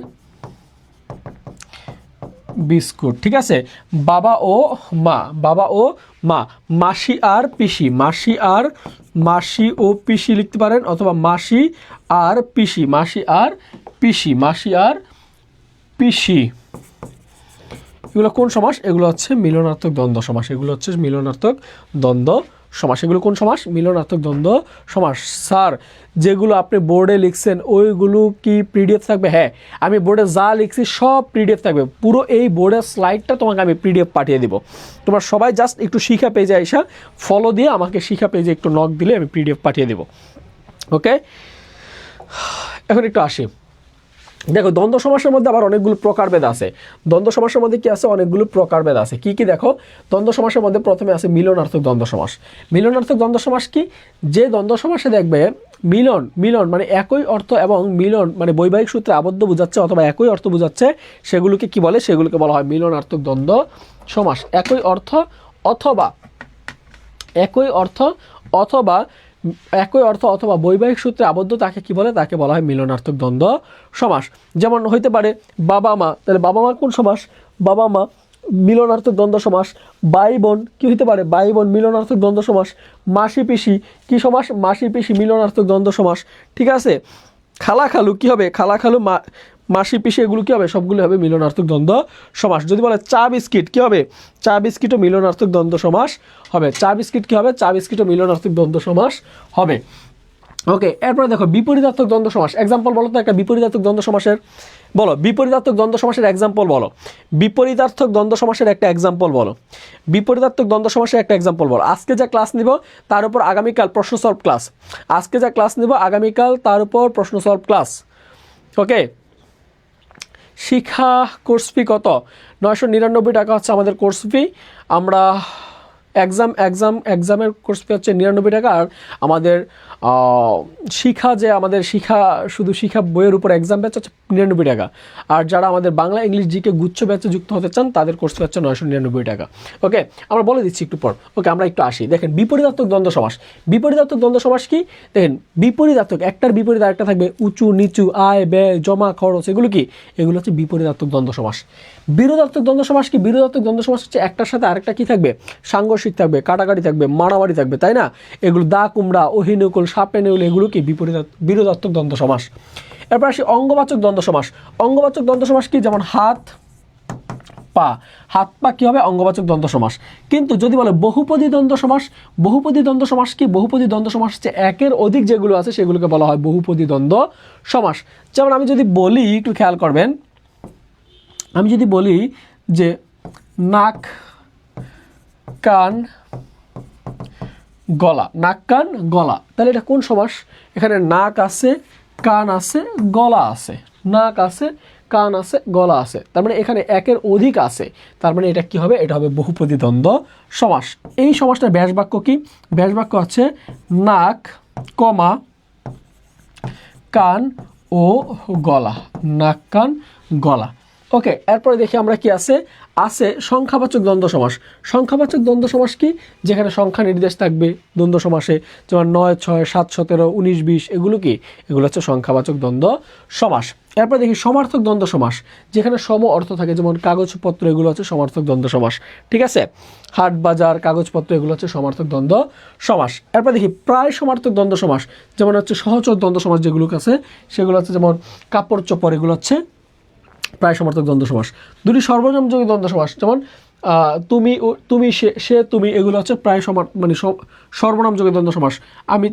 বিস্কুট। ঠিক আছে। বাবা ও মা, বাবা ও মা, মাসি আর পিসি, মাসি ও পিসি লিখতে পারেন, অথবা মাসি আর পিসি, মাসি আর পিসি, এগুলো কোন সমাস, এগুলো হচ্ছে মিলনার্থক দ্বন্দ্ব সমাস, এগুলো হচ্ছে মিলনার্থক দ্বন্দ্ব সমাস। এগুলো কোন সমাস, মিলনার্থক দ্বন্দ্ব সমাস। স্যার যেগুলো আপনি বোর্ডে লিখছেন ওইগুলো কি পিডিএফ থাকবে? হ্যাঁ, আমি বোর্ডে যা লিখছি সব পিডিএফ থাকবে, পুরো এই বোর্ডের স্লাইডটা তোমাকে আমি পিডিএফ পাঠিয়ে দিব। তোমরা সবাই জাস্ট একটু শিখা পেজে আইসা ফলো দিয়ে আমাকে শিখা পেজে একটু নক দিলে আমি পিডিএফ পাঠিয়ে দেব। ওকে, এখন একটু আসি, দেখো দ্বন্দ্ব সমাসের মধ্যে আবার অনেকগুলো প্রকারভেদ আছে। দ্বন্দ্ব সমাসের মধ্যে কি আছে, অনেকগুলো প্রকারভেদ আছে। কি কি দেখো, দ্বন্দ্ব সমাসের মধ্যে প্রথমে আছে মিলনার্থক দ্বন্দ্ব সমাস। মিলনার্থক দ্বন্দ্ব সমাস কি, যে দ্বন্দ্ব সমাসে দেখবে মিলন মানে একই অর্থ এবং মিলন মানে বৈবাহিক সূত্রে আবদ্ধ বোঝাচ্ছে অথবা একই অর্থ বোঝাচ্ছে, সেগুলোকে কি বলে, সেগুলোকে বলা হয় মিলনার্থক দ্বন্দ্ব সমাস। একই অর্থ অথবা বৈবাহিক সূত্রে আবদ্ধ তাকে কি বলে, তাকে বলা হয় মিলনার্থক দ্বন্দ্ব সমাস। যেমন হইতে পারে বাবা মা, তাহলে বাবা মা কোন সমাস, বাবা মা মিলনার্থক দ্বন্দ্ব সমাস। ভাই বোন কি হইতে পারে, ভাই বোন মিলনার্থক দ্বন্দ্ব সমাস। মাসি পিসি কি সমাস, মাসি পিসি মিলনার্থক দ্বন্দ্ব সমাস। ঠিক আছে। খালা খালু কি হবে, খালা খালু মাসি পিসি এগুলো কি হবে, সবগুলো হবে মিলনার্থক দ্বন্দ্ব সমাস। যদি বলে চা বিস্কিট কি হবে, চা বিস্কিটও মিলনার্থক দ্বন্দ্ব সমাস হবে। চা বিস্কিট কি হবে, চা বিস্কিটও মিলনার্থক দ্বন্দ্ব সমাস হবে। ওকে, এরপরে দেখো বিপরীতার্থক দ্বন্দ্ব সমাস। এক্সাম্পল বলো তো একটা বিপরীতার্থক দ্বন্দ্ব সমাসের, বলো বিপরীতার্থক দ্বন্দ্ব সমাসের এক্সাম্পল বলো, বিপরীতার্থক দ্বন্দ্ব সমাসের একটা এক্সাম্পল বলো, বিপরীতার্থক দ্বন্দ্ব সমাসের একটা এক্সাম্পল বলো। আজকে যা ক্লাস নিব তার উপর আগামীকাল প্রশ্ন সলভ ক্লাস, আজকে যা ক্লাস নিব আগামীকাল তার উপর প্রশ্ন সলভ ক্লাস। ওকে, শিক্ষা কোর্স ফি কত? 999 টাকা হচ্ছে আমাদের কোর্স ফি। আমরা এক্সামের কোর্স ফি হচ্ছে 99 টাকা। আর আমাদের শিক্ষা যে আমাদের শিক্ষা শুধু শিক্ষা বইয়ের উপর এক্সাম ব্যাচ হচ্ছে 99 টাকা। আর যারা আমাদের বাংলা ইংলিশ জিকে গুচ্ছ ব্যাচে যুক্ত হতে চান তাদের কোর্স ফি হচ্ছে 999 টাকা। ওকে, আমরা বলে দিচ্ছি একটু পর। ওকে, আমরা একটু আসি। দেখেন বিপরীতার্থক দ্বন্দ্ব সমাস। বিপরীতার্থক দ্বন্দ্ব সমাস কি? দেখেন বিপরীতার্থক, একটার বিপরীত আরেকটা থাকবে, উঁচু নিচু, আয় ব্যয়, জমা খরচ, এগুলো কি? এগুলো হচ্ছে বিপরীতার্থক দ্বন্দ্ব সমাস। বিরোধার্থক দ্বন্দ্ব সমাস কি? বিরোধার্থক দ্বন্দ্ব সমাস হচ্ছে একটার সাথে আরেকটা কি থাকবে? সাংঘর্ষিক থাকবে, কাটাকাটি থাকবে, মারামারি থাকবে, তাই না? এগুলো দা কুমড়া, অহিনুকুল, সাপে নেউল, এগুলো কি? বিরোধার্থক দ্বন্দ্ব সমাস। এরপর আসি অঙ্গবাচক দ্বন্দ্ব সমাস। অঙ্গবাচক দ্বন্দ্ব সমাস কি? যেমন হাত পা, হাত পা কি হবে? অঙ্গবাচক দ্বন্দ্ব সমাস। কিন্তু যদি বলে বহুপদী দ্বন্দ্ব সমাস, বহুপদী দ্বন্দ্ব সমাস কি? বহুপদী দ্বন্দ্ব সমাস হচ্ছে একের অধিক যেগুলো আছে সেগুলোকে বলা হয় বহুপদী দ্বন্দ্ব সমাস। যেমন আমি যদি বলি, একটু খেয়াল করবেন, আমি যদি বলি যে নাক কান গলা, নাক কান গলা, তাহলে এটা কোন সমাস? এখানে নাক আছে, কান আছে, গলা আছে, নাক আছে, কান আছে, গলা আছে, তার মানে এখানে একের অধিক আছে, তার মানে এটা কি হবে? এটা হবে বহুপদী দ্বন্দ্ব সমাস। এই সমাসটার ব্যাস বাক্য কি? ব্যাস বাক্য হচ্ছে নাক কমা কান ও গলা, নাক কান গলা। ওকে, এরপরে দেখি আমরা কি আছে সংখ্যাবাচক দ্বন্দ্ব সমাস। সংখ্যাবাচক দ্বন্দ্ব সমাস কি? যেখানে সংখ্যা নির্দেশ থাকবে দ্বন্দ্ব সমাসে, যেমন 9, 6, 7, 17, 19, 20, এগুলো কি? এগুলো হচ্ছে সংখ্যাবাচক দ্বন্দ্ব সমাস। এরপর দেখি সমার্থক দ্বন্দ্ব সমাস, যেখানে সম অর্থ থাকে, যেমন কাগজপত্র, এগুলো হচ্ছে সমার্থক দ্বন্দ্ব সমাস। ঠিক আছে, হাট বাজার, কাগজপত্র, এগুলো হচ্ছে সমার্থক দ্বন্দ্ব সমাস। এরপর দেখি প্রায় সমার্থক দ্বন্দ্ব সমাস, যেমন হচ্ছে সহচর দ্বন্দ্ব সমাস যেগুলো আছে সেগুলো হচ্ছে যেমন কাপড় চোপড়, এগুলো হচ্ছে প্রায় সমার্থক দ্বন্দ্ব সমাস। দুটি সর্বনামযোগী দ্বন্দ্ব সমাস, যেমন তুমি তুমি সে তুমি, এগুলো হচ্ছে প্রায় মানে সর্বনামযোগী দ্বন্দ্ব সমাস। আমি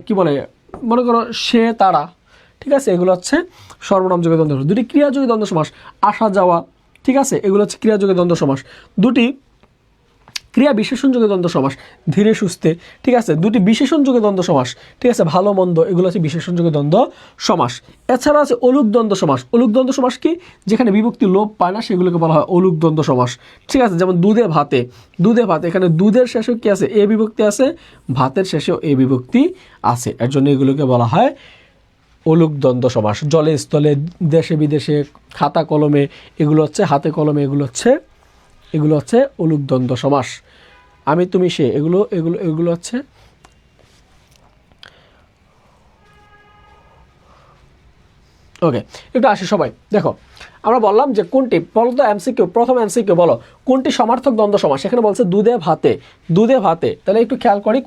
কি বলে, মনে করো সে তারা, ঠিক আছে, এগুলো হচ্ছে সর্বনামযোগী দ্বন্দ্ব সমাস। দুটি ক্রিয়াযোগী দ্বন্দ্ব সমাস, আসা যাওয়া, ঠিক আছে, এগুলো হচ্ছে ক্রিয়াযোগী দ্বন্দ্ব সমাস। দুটি ক্রিয়া বিশেষণযোগী দ্বন্দ্ব সমাস, ধীরে সুস্থে, ঠিক আছে। দুটি বিশেষণযোগী দ্বন্দ্ব সমাস, ঠিক আছে, ভালো মন্দ, এগুলো হচ্ছে বিশেষণযোগী দ্বন্দ্ব সমাস। এছাড়া আছে অলুক দ্বন্দ্ব সমাস। অলুক দ্বন্দ্ব সমাস কি? যেখানে বিভক্তি লোপ পায় না সেগুলোকে বলা হয় অলুক দ্বন্দ্ব সমাস। ঠিক আছে, যেমন দুধে ভাতে, দুধে ভাতে, এখানে দুধের শেষেও কি আছে? এ বিভক্তি আছে, ভাতের শেষেও এ বিভক্তি আছে, এর জন্য এগুলোকে বলা হয় অলুক দ্বন্দ্ব সমাস। জলে স্থলে, দেশে বিদেশে, খাতা কলমে, এগুলো হচ্ছে হাতে কলমে, এগুলো হচ্ছে অলুক দ্বন্দ্ব সমাস। আমি তুমি সে, এগুলো এগুলো এগুলো হচ্ছে ওকে। একটু আসি সবাই, দেখো আমরা বললাম যে কোনটি, বলো তো এমসিকিউ, প্রথম এমসিকিউ বলো কোনটি সমার্থক দ্বন্দ্ব সমাস। এখানে বলছে দুধে ভাতে, দুধে ভাতে, তাহলে একটু খেয়াল করি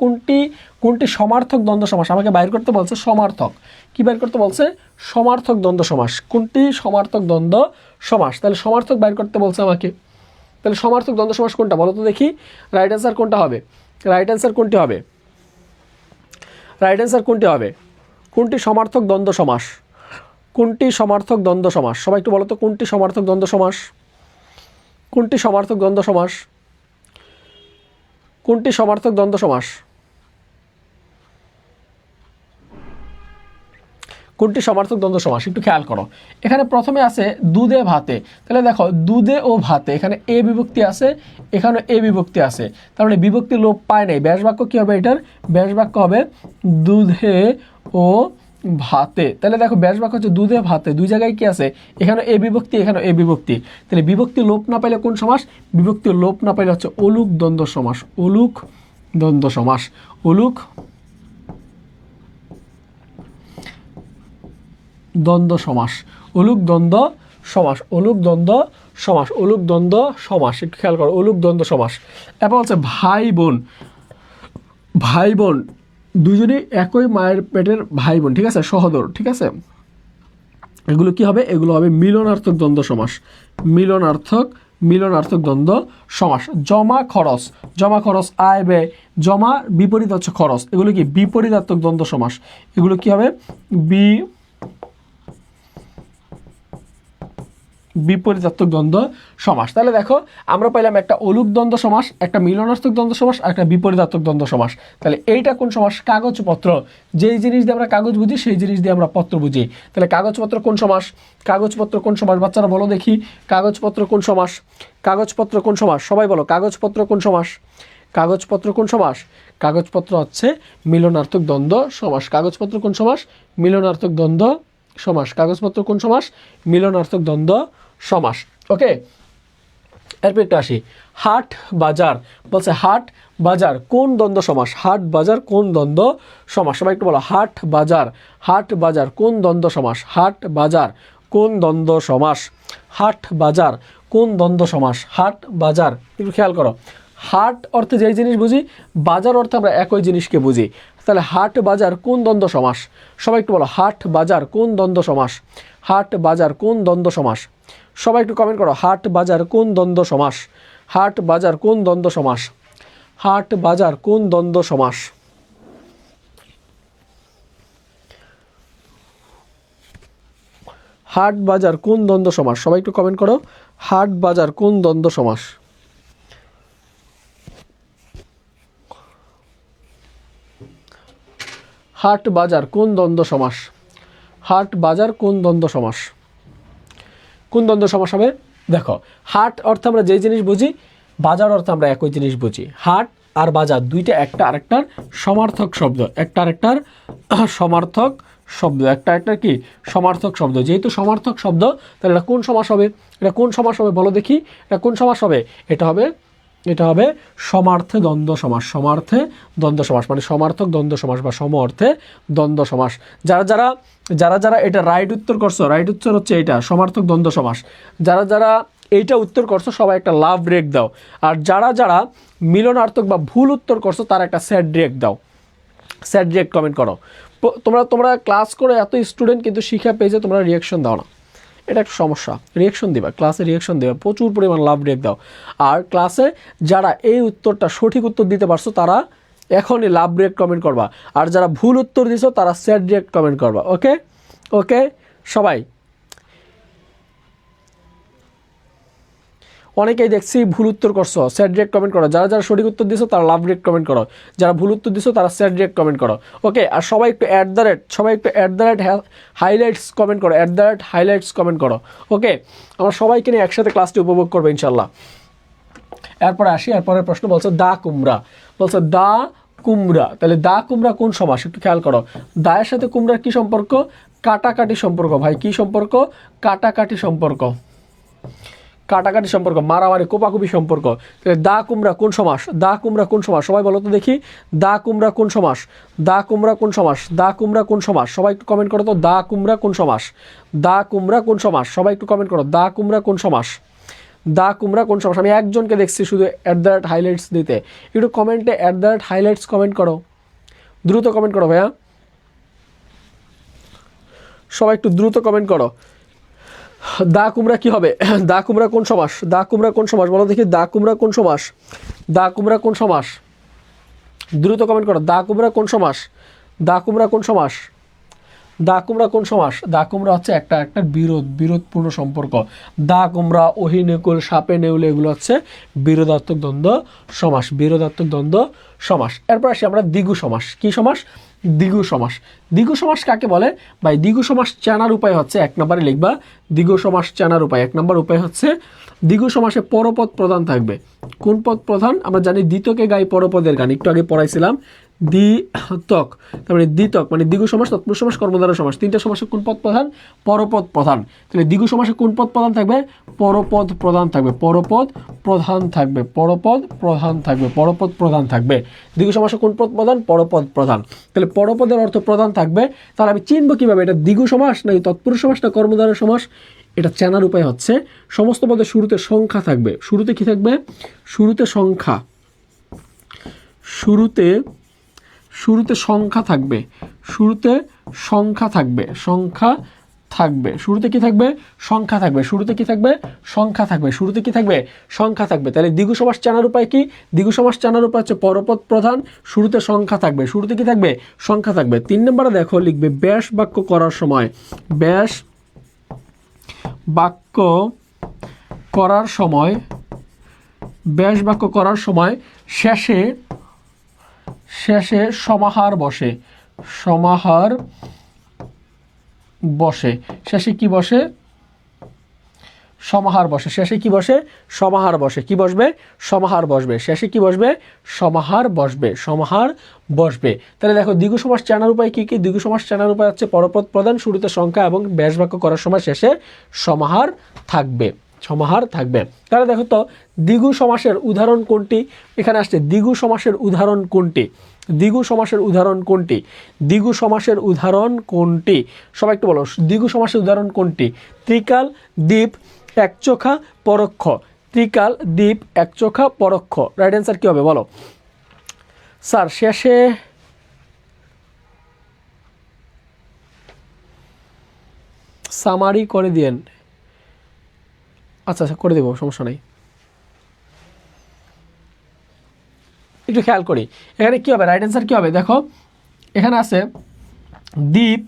কোনটি সমার্থক দ্বন্দ্ব সমাস। আমাকে বাইর করতে বলছে সমার্থক, কি বাইর করতে বলছে? সমার্থক দ্বন্দ্ব সমাস। কোনটি সমার্থক দ্বন্দ্ব সমাস, তাহলে সমার্থক বাইর করতে বলছে আমাকে। তাহলে সমার্থক দ্বন্দ্ব সমাস কোনটা বলো তো দেখি? রাইট অ্যান্সার কোনটা হবে? রাইট অ্যান্সার কোনটি হবে? রাইট অ্যান্সার কোনটি হবে? কোনটি সমার্থক দ্বন্দ্ব সমাস? কোনটি সমার্থক দ্বন্দ্ব সমাস? সবাই একটু বলো তো কোনটি সমার্থক দ্বন্দ্ব সমাস? কোনটি সমার্থক দ্বন্দ্ব সমাস? কোনটি সমার্থক দ্বন্দ্ব সমাস? কোনটি সমার্থক দ্বন্দ্ব সমাস? একটু খেয়াল করো, এখানে প্রথমে আছে দুধে ভাতে, তাহলে দেখো দুধে ও ভাতে, এখানে এ বিভক্তি আছে, এখানে এ বিভক্তি আছে, তার মানে বিভক্তি লোপ পায় নাই। ব্যাস বাক্য কি হবে? এটার ব্যাস বাক্য হবে দুধে ও ভাতে। তাহলে দেখো ব্যাস বাক্য হচ্ছে দুধে ভাতে, দুই জায়গায় কি আছে? এখানে এ বিভক্তি, এখানে এ বিভক্তি, তাহলে বিভক্তি লোপ না পাইলে কোন সমাস? বিভক্তি লোপ না পাইলে হচ্ছে অলুক দ্বন্দ্ব সমাস। অলুক দ্বন্দ্ব সমাস, অলুক দ্বন্দ্ব সমাস, অলুক দ্বন্দ্ব সমাস, অলুক দ্বন্দ্ব সমাস, অলুক দ্বন্দ্ব সমাস। একটু খেয়াল করো, অলুক দ্বন্দ্ব সমাস। এরপর হচ্ছে ভাই বোন, ভাই বোন দুজনেই একই মায়ের পেটের ভাই বোন, ঠিক আছে, সহোদর, ঠিক আছে, এগুলো কি হবে? এগুলো হবে মিলনার্থক দ্বন্দ্ব সমাস। মিলনার্থক মিলনার্থক দ্বন্দ্ব সমাস। জমা খরচ আয় ব্যয়, জমা বিপরীত হচ্ছে খরচ, এগুলো কি বিপরীতার্থক দ্বন্দ্ব সমাস। এগুলো কি হবে বিপরীতার্থক দ্বন্দ্ব সমাস। তাহলে দেখো আমরা পাইলাম একটা অলুক দ্বন্দ্ব সমাস, একটা মিলনার্থক দ্বন্দ্ব সমাস, আর একটা বিপরীতার্থক দ্বন্দ্ব সমাস। তাহলে এইটা কোন সমাস? কাগজপত্র। যেই জিনিস দিয়ে আমরা কাগজ বুঝি সেই জিনিস দিয়ে আমরা পত্র বুঝি। তাহলে কাগজপত্র কোন সমাস? কাগজপত্র কোন সমাস? বাচ্চারা বলো দেখি, কাগজপত্র কোন সমাস? কাগজপত্র কোন সমাস? সবাই বলো, কাগজপত্র কোন সমাস? কাগজপত্র কোন সমাস? কাগজপত্র হচ্ছে মিলনার্থক দ্বন্দ্ব সমাস। কাগজপত্র কোন সমাস? মিলনার্থক দ্বন্দ্ব সমাস। কাগজপত্র কোন সমাস? মিলনার্থক দ্বন্দ্ব সমাস। ওকে, এরপর একটু আসি, হাট বাজার। বলছে হাট বাজার কোন দ্বন্দ্ব সমাস? হাট বাজার কোন দ্বন্দ্ব সমাস? সবাই একটু বলো, হাট বাজার। হাট বাজার কোন দ্বন্দ্ব সমাস? হাট বাজার কোন দ্বন্দ্ব সমাস? হাট বাজার কোন দ্বন্দ্ব সমাস? হাট বাজার, একটু খেয়াল করো, হাট অর্থে যেই জিনিস বুঝি, বাজার অর্থে আমরা একই জিনিসকে বুঝি। তাহলে হাট বাজার কোন দ্বন্দ্ব সমাস? সবাই একটু বলো, হাট বাজার কোন দ্বন্দ্ব সমাস? হাট বাজার কোন দ্বন্দ্ব সমাস? সবাই একটু কমেন্ট করো, হাট বাজার কোন দ্বন্দ্ব সমাস? হাট বাজার কোন দ্বন্দ্ব সমাস? হাট বাজার কোন দ্বন্দ্ব সমাস? হাট বাজার কোন দ্বন্দ্ব সমাস? সবাই একটু কমেন্ট করো, হাট বাজার কোন দ্বন্দ্ব সমাস? হাট বাজার কোন দ্বন্দ্ব সমাস? হাট বাজার কোন দ্বন্দ্ব সমাস? কোন দ্বন্দ্ব সমাস হবে? দেখো, হাট অর্থে আমরা যেই জিনিস বুঝি, বাজার অর্থে আমরা একই জিনিস বুঝি। হাট আর বাজার দুইটা একটা আরেকটার সমার্থক শব্দ, একটা আরেকটার সমার্থক শব্দ, একটা একটা কি সমার্থক শব্দ। যেহেতু সমার্থক শব্দ, তাহলে এটা কোন সমাস হবে? এটা কোন সমাস হবে বলো দেখি, এটা কোন সমাস হবে? এটা হবে সমার্থে দ্বন্দ্ব সমাস। সমার্থে দ্বন্দ্ব সমাস মানে সমার্থক দ্বন্দ্ব সমাস বা সম অর্থে দ্বন্দ্ব সমাস। যারা এটা রাইট উত্তর করছো, রাইট উত্তর হচ্ছে এইটা সমার্থক দ্বন্দ্ব সমাস। যারা এইটা উত্তর করছো সবাই একটা লাভ ব্রেক দাও, আর যারা মিলনার্থক বা ভুল উত্তর করছো তারা একটা স্যাড ব্রেক দাও, স্যাড ব্রেক কমেন্ট করো। তোমরা ক্লাস করে এত স্টুডেন্ট কিন্তু শিক্ষা পেয়েছে, তোমরা রিয়াকশন দাও না, এটা একটা সমস্যা। রিয়াকশন দিবা, ক্লাসে রিয়াকশন দেবা, প্রচুর পরিমাণ লাভ ব্রেক দাও। আর ক্লাসে যারা এই উত্তরটা সঠিক উত্তর দিতে পারছো তারা এখনই লাভ ব্রেক কমেন্ট করবা, আর যারা ভুল উত্তর দিছো তারা স্যাড ব্রেক কমেন্ট করবা। ওকে ওকে সবাই, অনেকেই দেখছি ভুল উত্তর করছো, স্যাড ব্রেক কমেন্ট করো। যারা সঠিক উত্তর দিছো তারা লাভ ব্রেক কমেন্ট করো, যারা ভুল উত্তর দিছো তারা স্যাড ব্রেক কমেন্ট করো। ওকে, আর সবাই একটু @ হাইলাইটস কমেন্ট করো, হাইলাইটস কমেন্ট করো। ওকে, আমরা সবাইকে নিয়ে একসাথে ক্লাসটি উপভোগ করবো ইনশাল্লাহ। এরপরে আসি, এরপরের প্রশ্ন বলছে দা কুমড়া। বলছে দা কুমড়া, তাহলে দা কুমড়া কোন সমাস? একটু খেয়াল করো, দায়ের সাথে কুমড়ার কি সম্পর্ক? কাটাকাটি সম্পর্ক। ভাই কি সম্পর্ক? কাটাকাটি সম্পর্ক, কাটাকাটি সম্পর্ক, মারামারি কোপাকুপি সম্পর্ক। তাহলে দা কুমড়া কোন সমাস? দা কুমড়া কোন সমাস? সবাই বলো তো দেখি, দা কুমড়া কোন সমাস? দা কুমড়া কোন সমাস? দা কুমড়া কোন সমাস? সবাই একটু কমেন্ট করো তো, দা কুমড়া কোন সমাস? দা কুমড়া কোন সমাস? সবাই একটু কমেন্ট করো, দা কুমড়া কোন সমাস? দা কুমড়া কোন সমাস? আমি একজনকে দেখছি শুধু @ হাইলাইটস দিতে, একটু কমেন্টে @ হাইলাইটস কমেন্ট করো, দ্রুত কমেন্ট করো ভাইয়া, সবাই একটু দ্রুত কমেন্ট করো। দা কুমড়া কি হবে? দা কুমড়া কোন সমাস? দা কুমড়া কোন সমাস বলো দেখি, দা কুমড়া কোন সমাস? দা কুমড়া কোন সমাস? দ্রুত কমেন্ট করো, দা কুমড়া কোন সমাস? দা কুমড়া কোন সমাস? দা কুমড়া কোন সমাস? দা কুমড়া হচ্ছে একটা বিরোধপূর্ণ সম্পর্ক। দা কুমড়া, অহিনকুল, সাপে নেউলে, এগুলো হচ্ছে বিরোধাত্মক দ্বন্দ্ব সমাস, বিরোধাত্মক দ্বন্দ্ব সমাস। এরপর আসি আমরা দ্বিগু সমাস। কি সমাস? দ্বিগু সমাস। দ্বিগু সমাস কাকে বলে? ভাই দ্বিগু সমাস চেনার উপায় হচ্ছে, 1 নম্বরে লিখবা দ্বিগু সমাস চেনার উপায়। 1 নম্বর উপায় হচ্ছে, দ্বিগু সমাসে পরপদ প্রধান থাকবে। কোন পদ প্রধান? আমরা জানি দ্বিতকে গাই পরপদের গান, একটু আগে পড়াইছিলাম। দ্বিতক, তারপরে দ্বিতক মানে দ্বিগু সমাস, তৎপুরুষ সমাস, কর্মধারয় সমাস, তিনটা সমাসে কোন পদ প্রধান? পরপদ প্রধান। তাহলে দ্বিগু সমাসে কোন পদ প্রধান থাকবে? পরপদ প্রধান থাকবে, পরপদ প্রধান থাকবে, পরপদ প্রধান থাকবে, পরপদ প্রধান থাকবে। দ্বিগু সমাসে কোন পদ প্রধান? পরপদ প্রধান। তাহলে পরপদের অর্থ প্রধান থাকবে, তাহলে আমি চিনবো কিভাবে এটা দ্বিগু সমাস নাকি তৎপুরুষ সমাস না কর্মধারয় সমাস? এটা চেনার উপায় হচ্ছে, সমস্ত পদের শুরুতে সংখ্যা থাকবে। শুরুতে কি থাকবে? শুরুতে সংখ্যা, শুরুতে সংখ্যা থাকবে, শুরুতে সংখ্যা থাকবে, সংখ্যা থাকবে, শুরুতে কি থাকবে? সংখ্যা থাকবে। শুরুতে কি থাকবে? সংখ্যা থাকবে। শুরুতে কি থাকবে? সংখ্যা থাকবে। তাহলে দ্বিগু সমাস চেনার উপায় কি? দ্বিগু সমাস চেনার উপায় হচ্ছে পরপদ প্রধান, শুরুতে সংখ্যা থাকবে। শুরুতে কি থাকবে? সংখ্যা থাকবে। 3 নম্বরে দেখো লিখবে ব্যাস বাক্য করার সময়, ব্যাস বাক্য করার সময়, ব্যাস বাক্য করার সময় শেষে সমাহার বসে, সমাহার বসে। শেষে কি বসে? সমাহার বসে। শেষে কি বসে? সমাহার বসে। কি বসবে? সমাহার বসবে। শেষে কি বসবে? সমাহার বসবে, সমাহার বসবে। তাহলে দেখো দ্বিগু সমাস চেনার উপায় কি কি? দ্বিগু সমাস চেনার উপায় হচ্ছে পরপদ প্রধান, শুরুতে সংখ্যা এবং ব্যাস বাক্য করার সময় শেষে সমাহার থাকবে, সমাহার থাকবে। তাহলে দেখো তো দ্বিগু সমাসের উদাহরণ কোনটি? এখানে আসছে দ্বিগু সমাসের উদাহরণ কোনটি? দ্বিগু সমাসের উদাহরণ কোনটি? দ্বিগু সমাসের উদাহরণ কোনটি? সবাই একটু বলো, দ্বিগু সমাসের উদাহরণ কোনটি? ত্রিকাল, দ্বীপ, একচোখা, পরোক্ষ। ত্রিকাল, দ্বীপ, একচোখা, পরোক্ষ। রাইট অ্যান্সার কি হবে বলো? স্যার শেষে সামারি করে দিয়েন। আচ্ছা আচ্ছা, করে দেবো, সমস্যা নেই। একটু খেয়াল করি এখানে কি হবে, রাইট অ্যান্সার কি হবে দেখো, এখানে আছে দ্বীপ,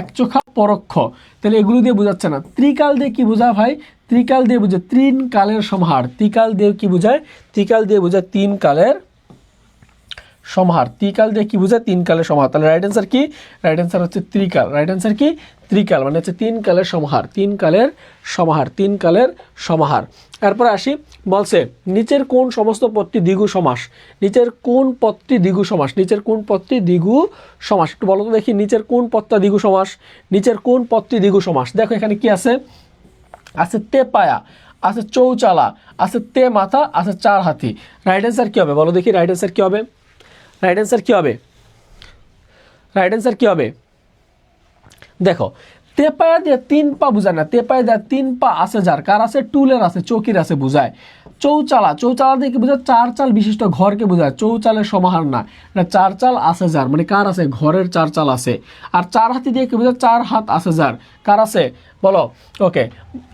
একচোখা, পরোক্ষ। তাহলে এগুলো দিয়ে বোঝাচ্ছে না। ত্রিকাল দিয়ে কি বোঝায় ভাই? ত্রিকাল দিয়ে বোঝায় 3 কালের সমাহার। ত্রিকাল দিয়ে কি বোঝায়? ত্রিকাল দিয়ে বোঝায় 3 কালের সমাহার। ত্রিকাল দিয়ে কি বোঝায়? 3 কালের সমাহার। তাহলে রাইট অ্যান্সার কি? রাইট অ্যান্সার হচ্ছে ত্রিকাল। রাইট অ্যান্সার কি? ত্রিকাল মানে হচ্ছে 3 কালের সমাহার, 3 কালের সমাহার, 3 কালের সমাহার। এরপরে আসি, বলছে নিচের কোন সমস্ত পদটি দ্বিগু সমাস? নিচের কোন পদটি দ্বিগু সমাস? নিচের কোন পদটি দ্বিগু সমাস? একটু বলো তো দেখি, নিচের কোন পদটা দ্বিগু সমাস? নিচের কোন পদটি দ্বিগু সমাস? দেখো এখানে কি আছে? আছে তে পায়া, আছে চৌচালা, আছে তে মাথা, আছে 4 হাতি। রাইট অ্যান্সার কি হবে বলো দেখি? রাইট অ্যান্সার কি হবে? রাইট অ্যান্সার কি হবে? রাইট অ্যান্সার কি হবে? দেখো তেপায়া দিয়ে 3 পা বুঝায় না, তেপায়া দিয়ে 3 পা আছে যার, কার আছে? টুলের আছে, চৌকির আছে বুঝায়। চৌচালা, চৌচালা দিয়ে কি বোঝায়? 4 চাল বিশিষ্ট ঘরকে বোঝায়। চৌচালের সমাহার না, এটা 4 চাল আছে যার, মানে কার আছে? ঘরের 4 চাল আছে। আর 4 হাতি দিয়ে কি বোঝায়? 4 হাত আছে যার, কার আছে বলো? ওকে,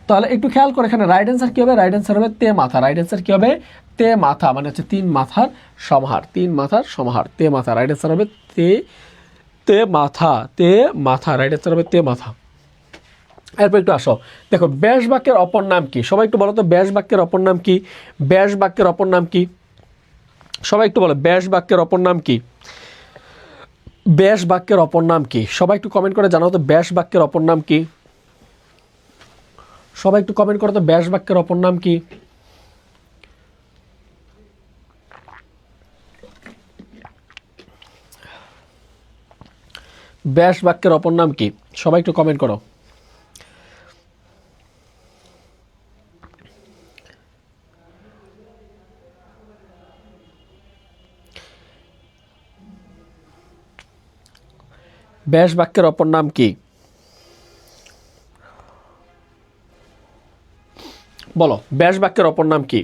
তাহলে একটু খেয়াল করে এখানে রাইট অ্যান্সার কি হবে? রাইট অ্যান্সার হবে তে মাথা। রাইট অ্যান্সার কি হবে? তে মাথা মানে হচ্ছে 3 মাথার সমাহার, 3 মাথার সমাহার, তে মাথা। রাইট অ্যান্সার হবে তে, তে মাথা, তে মাথা। রাইট অ্যান্সার হবে তে মাথা। এরপর একটু আসো, দেখো ব্যাস বাক্যের অপর নাম কি? সবাই একটু বলো তো ব্যাস বাক্যের অপর নাম কি? ব্যাস বাক্যের অপর নাম কি? সবাই একটু বলো ব্যাস বাক্যের অপর নাম কি? ব্যাস বাক্যের অপর নাম কি? সবাই একটু কমেন্ট করে জানাও তো ব্যাস বাক্যের অপর নাম কি? সবাই একটু কমেন্ট করো তো ব্যাস বাক্যের অপর নাম কি? ব্যাস বাক্যের অপর নাম কি? সবাই একটু কমেন্ট করো। ব্যাস বাক্যের অপর নাম কি? বলো ব্যাস বাক্যের অপর নাম কি?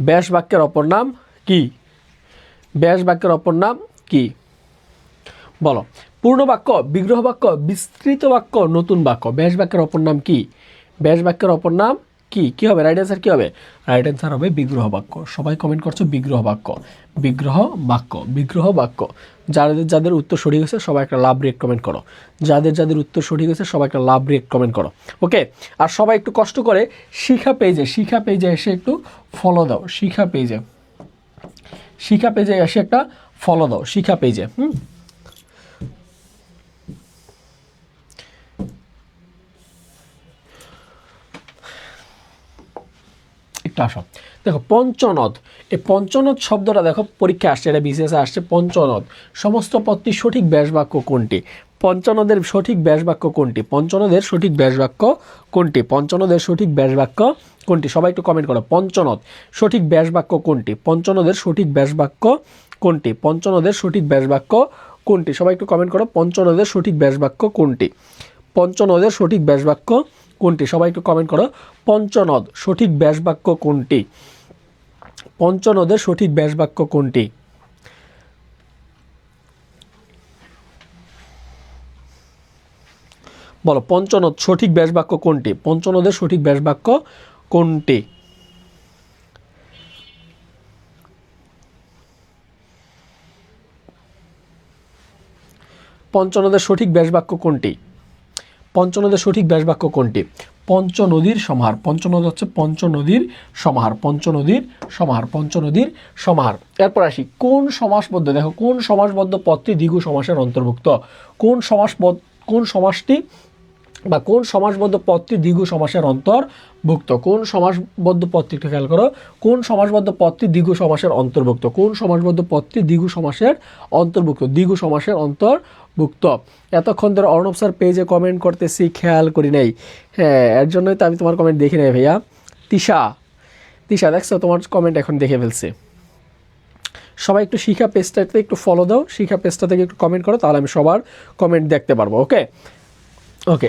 ব্যাস বাক্যের অপর নাম কি? ব্যাস বাক্যের অপর নাম কি? বলো। পূর্ণ বাক্য, বিগ্রহ বাক্য, বিস্তৃত বাক্য, নতুন বাক্য। ব্যাস বাক্যের অপর নাম কি? ব্যাস বাক্যের অপর নাম কি? কি হবে রাইট অ্যান্সার? কি হবে? রাইট অ্যান্সার হবে বিগ্রহ বাক্য। সবাই কমেন্ট করছো বিগ্রহ বাক্য, বিগ্রহ বাক্য, বিগ্রহ বাক্য। যাদের যাদের উত্তর সঠিক হয়েছে সবাই একটা লাভ রিয়েক্ট কমেন্ট করো। যাদের যাদের উত্তর সঠিক হয়েছে সবাই একটা লাভ রিয়েক্ট কমেন্ট করো। ওকে, আর সবাই একটু কষ্ট করে শিখা পেজে, শিখা পেজে এসে একটু ফলো দাও। শিখা পেজে, শিখা পেজে এসে একটা ফলো দাও। শিখা পেজে একটু আসো। দেখো পঞ্চনদ, এই পঞ্চনদ শব্দটা দেখো পরীক্ষা আসছে, এটা বিসিএস আসছে। পঞ্চনদ, সমস্ত পদটির সঠিক ব্যাস বাক্য কোনটি? পঞ্চনদের সঠিক ব্যাস বাক্য কোনটি? পঞ্চনদের সঠিক ব্যাস বাক্য কোনটি? পঞ্চনদের সঠিক ব্যাস বাক্য কোনটি? সবাই একটু কমেন্ট করো। পঞ্চনদ সঠিক ব্যাস বাক্য কোনটি? পঞ্চনদের সঠিক ব্যাস বাক্য কোনটি? পঞ্চনদের সঠিক ব্যাস বাক্য কোনটি? সবাই একটু কমেন্ট করো। পঞ্চনদের সঠিক ব্যাস বাক্য কোনটি? পঞ্চনদের সঠিক ব্যাস বাক্য কোনটি? সবাই একটু কমেন্ট করো। পঞ্চনদ সঠিক ব্যাস বাক্য কোনটি? পঞ্চনদের সঠিক ব্যাস বাক্য কোনটি? বলো পঞ্চনদ সঠিক ব্যাস বাক্য কোনটি? পঞ্চনদের সঠিক ব্যাস বাক্য কোনটি? পঞ্চনদের সঠিক ব্যাস বাক্য কোনটি? পঞ্চনদের সঠিক ব্যাস বাক্য কোনটি? পঞ্চনদীর সমাহার। পঞ্চনদ হচ্ছে পঞ্চনদীর সমাহার, পঞ্চনদীর সমাহার, পঞ্চনদীর সমাহার। এরপর আসি কোন সমাসবদ্ধ, দেখো কোন সমাসবদ্ধ পদটি দ্বিগু সমাসের অন্তর্ভুক্ত? কোন সমাসটি বা কোন সমাসবদ্ধ পদটি দ্বিগু সমাসের অন্তর্ভুক্ত? কোন সমাসবদ্ধ পদটি একটু খেয়াল করো, কোন সমাসবদ্ধ পদটি দ্বিগু সমাসের অন্তর্ভুক্ত? কোন সমাসবদ্ধ পদটি দ্বিগু সমাসের অন্তর্ভুক্ত? দ্বিগু সমাসের অন্তর্ভুক্ত। এতক্ষণ ধরে অর্ণব স্যার পেজে কমেন্ট করতেছি, খেয়াল করি নাই। হ্যাঁ, এর জন্যই তো আমি তোমার কমেন্ট দেখি নাই ভাইয়া। তিশা দেখছো তোমার কমেন্ট এখন দেখে ফেলছি। সবাই একটু শিখা পেজটাতে একটু ফলো দাও, শিখা পেজটা থেকে একটু কমেন্ট করো, তাহলে আমি সবার কমেন্ট দেখতে পারবো। ওকে,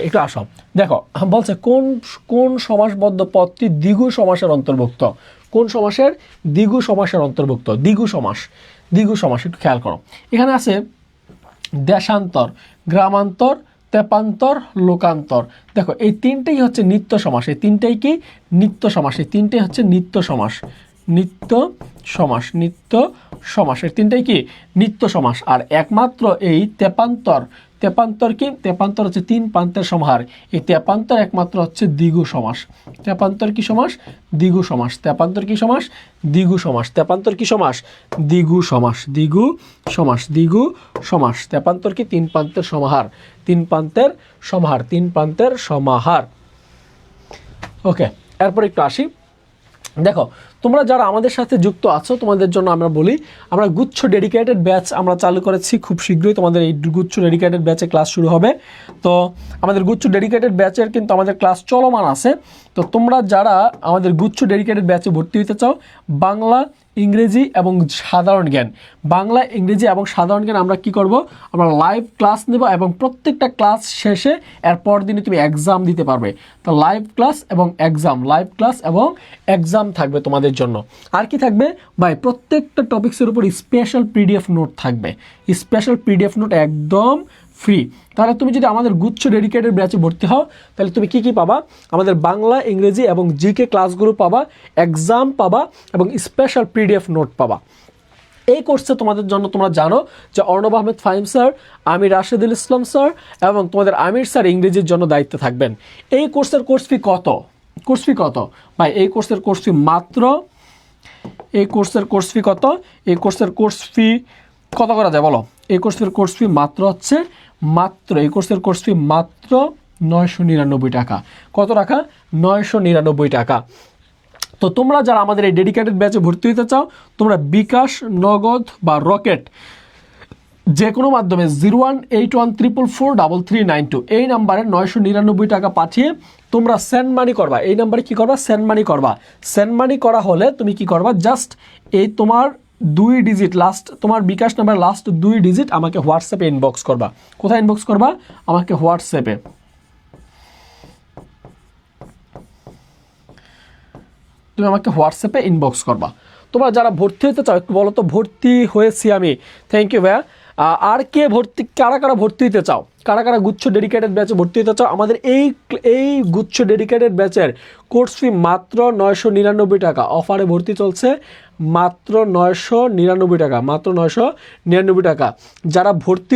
একটু আসো। দেখো বলছে কোন সমাসবদ্ধ পদটি দ্বিগু সমাসের অন্তর্ভুক্ত? কোন সমাসের? দ্বিগু সমাসের অন্তর্ভুক্ত। দ্বিগু সমাস একটু খেয়াল করো। এখানে আছে দেশান্তর, গ্রামান্তর, তেপান্তর, লোকান্তর। দেখো এই তিনটেই হচ্ছে নিত্য সমাস। এই তিনটেই কি? নিত্য সমাস। এই তিনটেই হচ্ছে নিত্য সমাস। নিত্য সমাস এর তিনটাই কি? নিত্য সমাস। আর একমাত্র এই তেপান্তর কি? তেপান্তর হচ্ছে তিন প্রান্তের সমাহার। এই তেপান্তর একমাত্র হচ্ছে দ্বিগু সমাস। তেপান্তর কি সমাস? দ্বিগু সমাস। তেপান্তর কি সমাস? দ্বিগু সমাস। তেপান্তর কি সমাস? দ্বিগু সমাস। দ্বিগু সমাস। তেপান্তর কি? তিন প্রান্তের সমাহার। তিন প্রান্তের সমাহার। ওকে, এরপর একটু আসি। দেখো তোমরা যারা আমাদের সাথে যুক্ত আছো, তোমাদের জন্য আমরা বলি, আমরা গুচ্ছ ডেডিকেটেড ব্যাচ আমরা চালু করেছি। খুব শীঘ্রই তোমাদের এই গুচ্ছ ডেডিকেটেড ব্যাচে ক্লাস শুরু হবে। তো আমাদের গুচ্ছ ডেডিকেটেড ব্যাচের কিন্তু আমাদের ক্লাস চলমান আছে। তো তোমরা যারা আমাদের গুচ্ছ ডেডিকেটেড ব্যাচে ভর্তি হতে চাও, বাংলা, ইংরেজি এবং সাধারণ জ্ঞান, বাংলা, ইংরেজি এবং সাধারণ জ্ঞান আমরা কি করব? আমরা লাইভ ক্লাস নেব এবং প্রত্যেকটা ক্লাস শেষে এর পর দিনে তুমি এক্সাম দিতে পারবে। তো লাইভ ক্লাস এবং এক্সাম থাকবে তোমাদের জন্য। আর কি থাকবে ভাই? প্রত্যেকটা টপিক্সের উপর স্পেশাল পিডিএফ নোট থাকবে। স্পেশাল পিডিএফ নোট একদম ফ্রি। তাহলে তুমি যদি আমাদের গুচ্ছ ডেডিকেটেড ব্যাচে ভর্তি হও, তাহলে তুমি কি পাবা? আমাদের বাংলা, ইংরেজি এবং জিকে ক্লাসগুলো পাবা, এক্সাম পাবা এবং স্পেশাল পিডিএফ নোট পাবা। এই কোর্সে তোমাদের জন্য তোমরা জানো যে অর্ণব আহমেদ ফাহিম স্যার, আমি রাশেদুল ইসলাম স্যার এবং তোমাদের আমির স্যার ইংরেজির জন্য দায়িত্বে থাকবেন। এই কোর্সের কোর্স ফি কত? ভাই এই কোর্সের কোর্স ফি মাত্র, এই কোর্সের কোর্স ফি কত করা যায় বলো? এই কোর্সের কোর্স ফি মাত্র হচ্ছে এই কোর্সের কোর্স ফি মাত্র 999 টাকা। কত টাকা? 999 টাকা। তো তোমরা যারা আমাদের এই ডেডিকেটেড ব্যাচে ভর্তি হতে চাও, তোমরা বিকাশ, নগদ বা রকেট যে কোনো মাধ্যমে 0181444332 এই নাম্বারে 999 টাকা পাঠিয়ে তোমরা সেন্ড মানি করবা। এই নাম্বারে কি করবা? সেন্ড মানি করবা। সেন্ড মানি করা হলে তুমি কি করবা? জাস্ট এই তোমার 2 ডিজিট লাস্ট, তোমার বিকাশ নাম্বার লাস্ট 2 ডিজিট আমাকে হোয়াটসঅ্যাপে ইনবক্স করবা। কোথায় ইনবক্স করবা? আমাকে হোয়াটসঅ্যাপে। তুমি আমাকে হোয়াটসঅ্যাপে ইনবক্স করবা। তোমরা যারা ভর্তি হতে চাও একটু বলো তো। ভর্তি হয়েছি আমি, থ্যাংক ইউ ভাইয়া। আর কে ভর্তি, কারা ভর্তি হতে চাও? কারা গুচ্ছ ডেডিকেটেড ব্যাচে ভর্তি হতে চাও? আমাদের এই গুচ্ছ ডেডিকেটেড ব্যাচের কোর্স ফি মাত্র 999 টাকা। অফারে ভর্তি চলছে মাত্র 999 টাকা, মাত্র 999 টাকা। যারা ভর্তি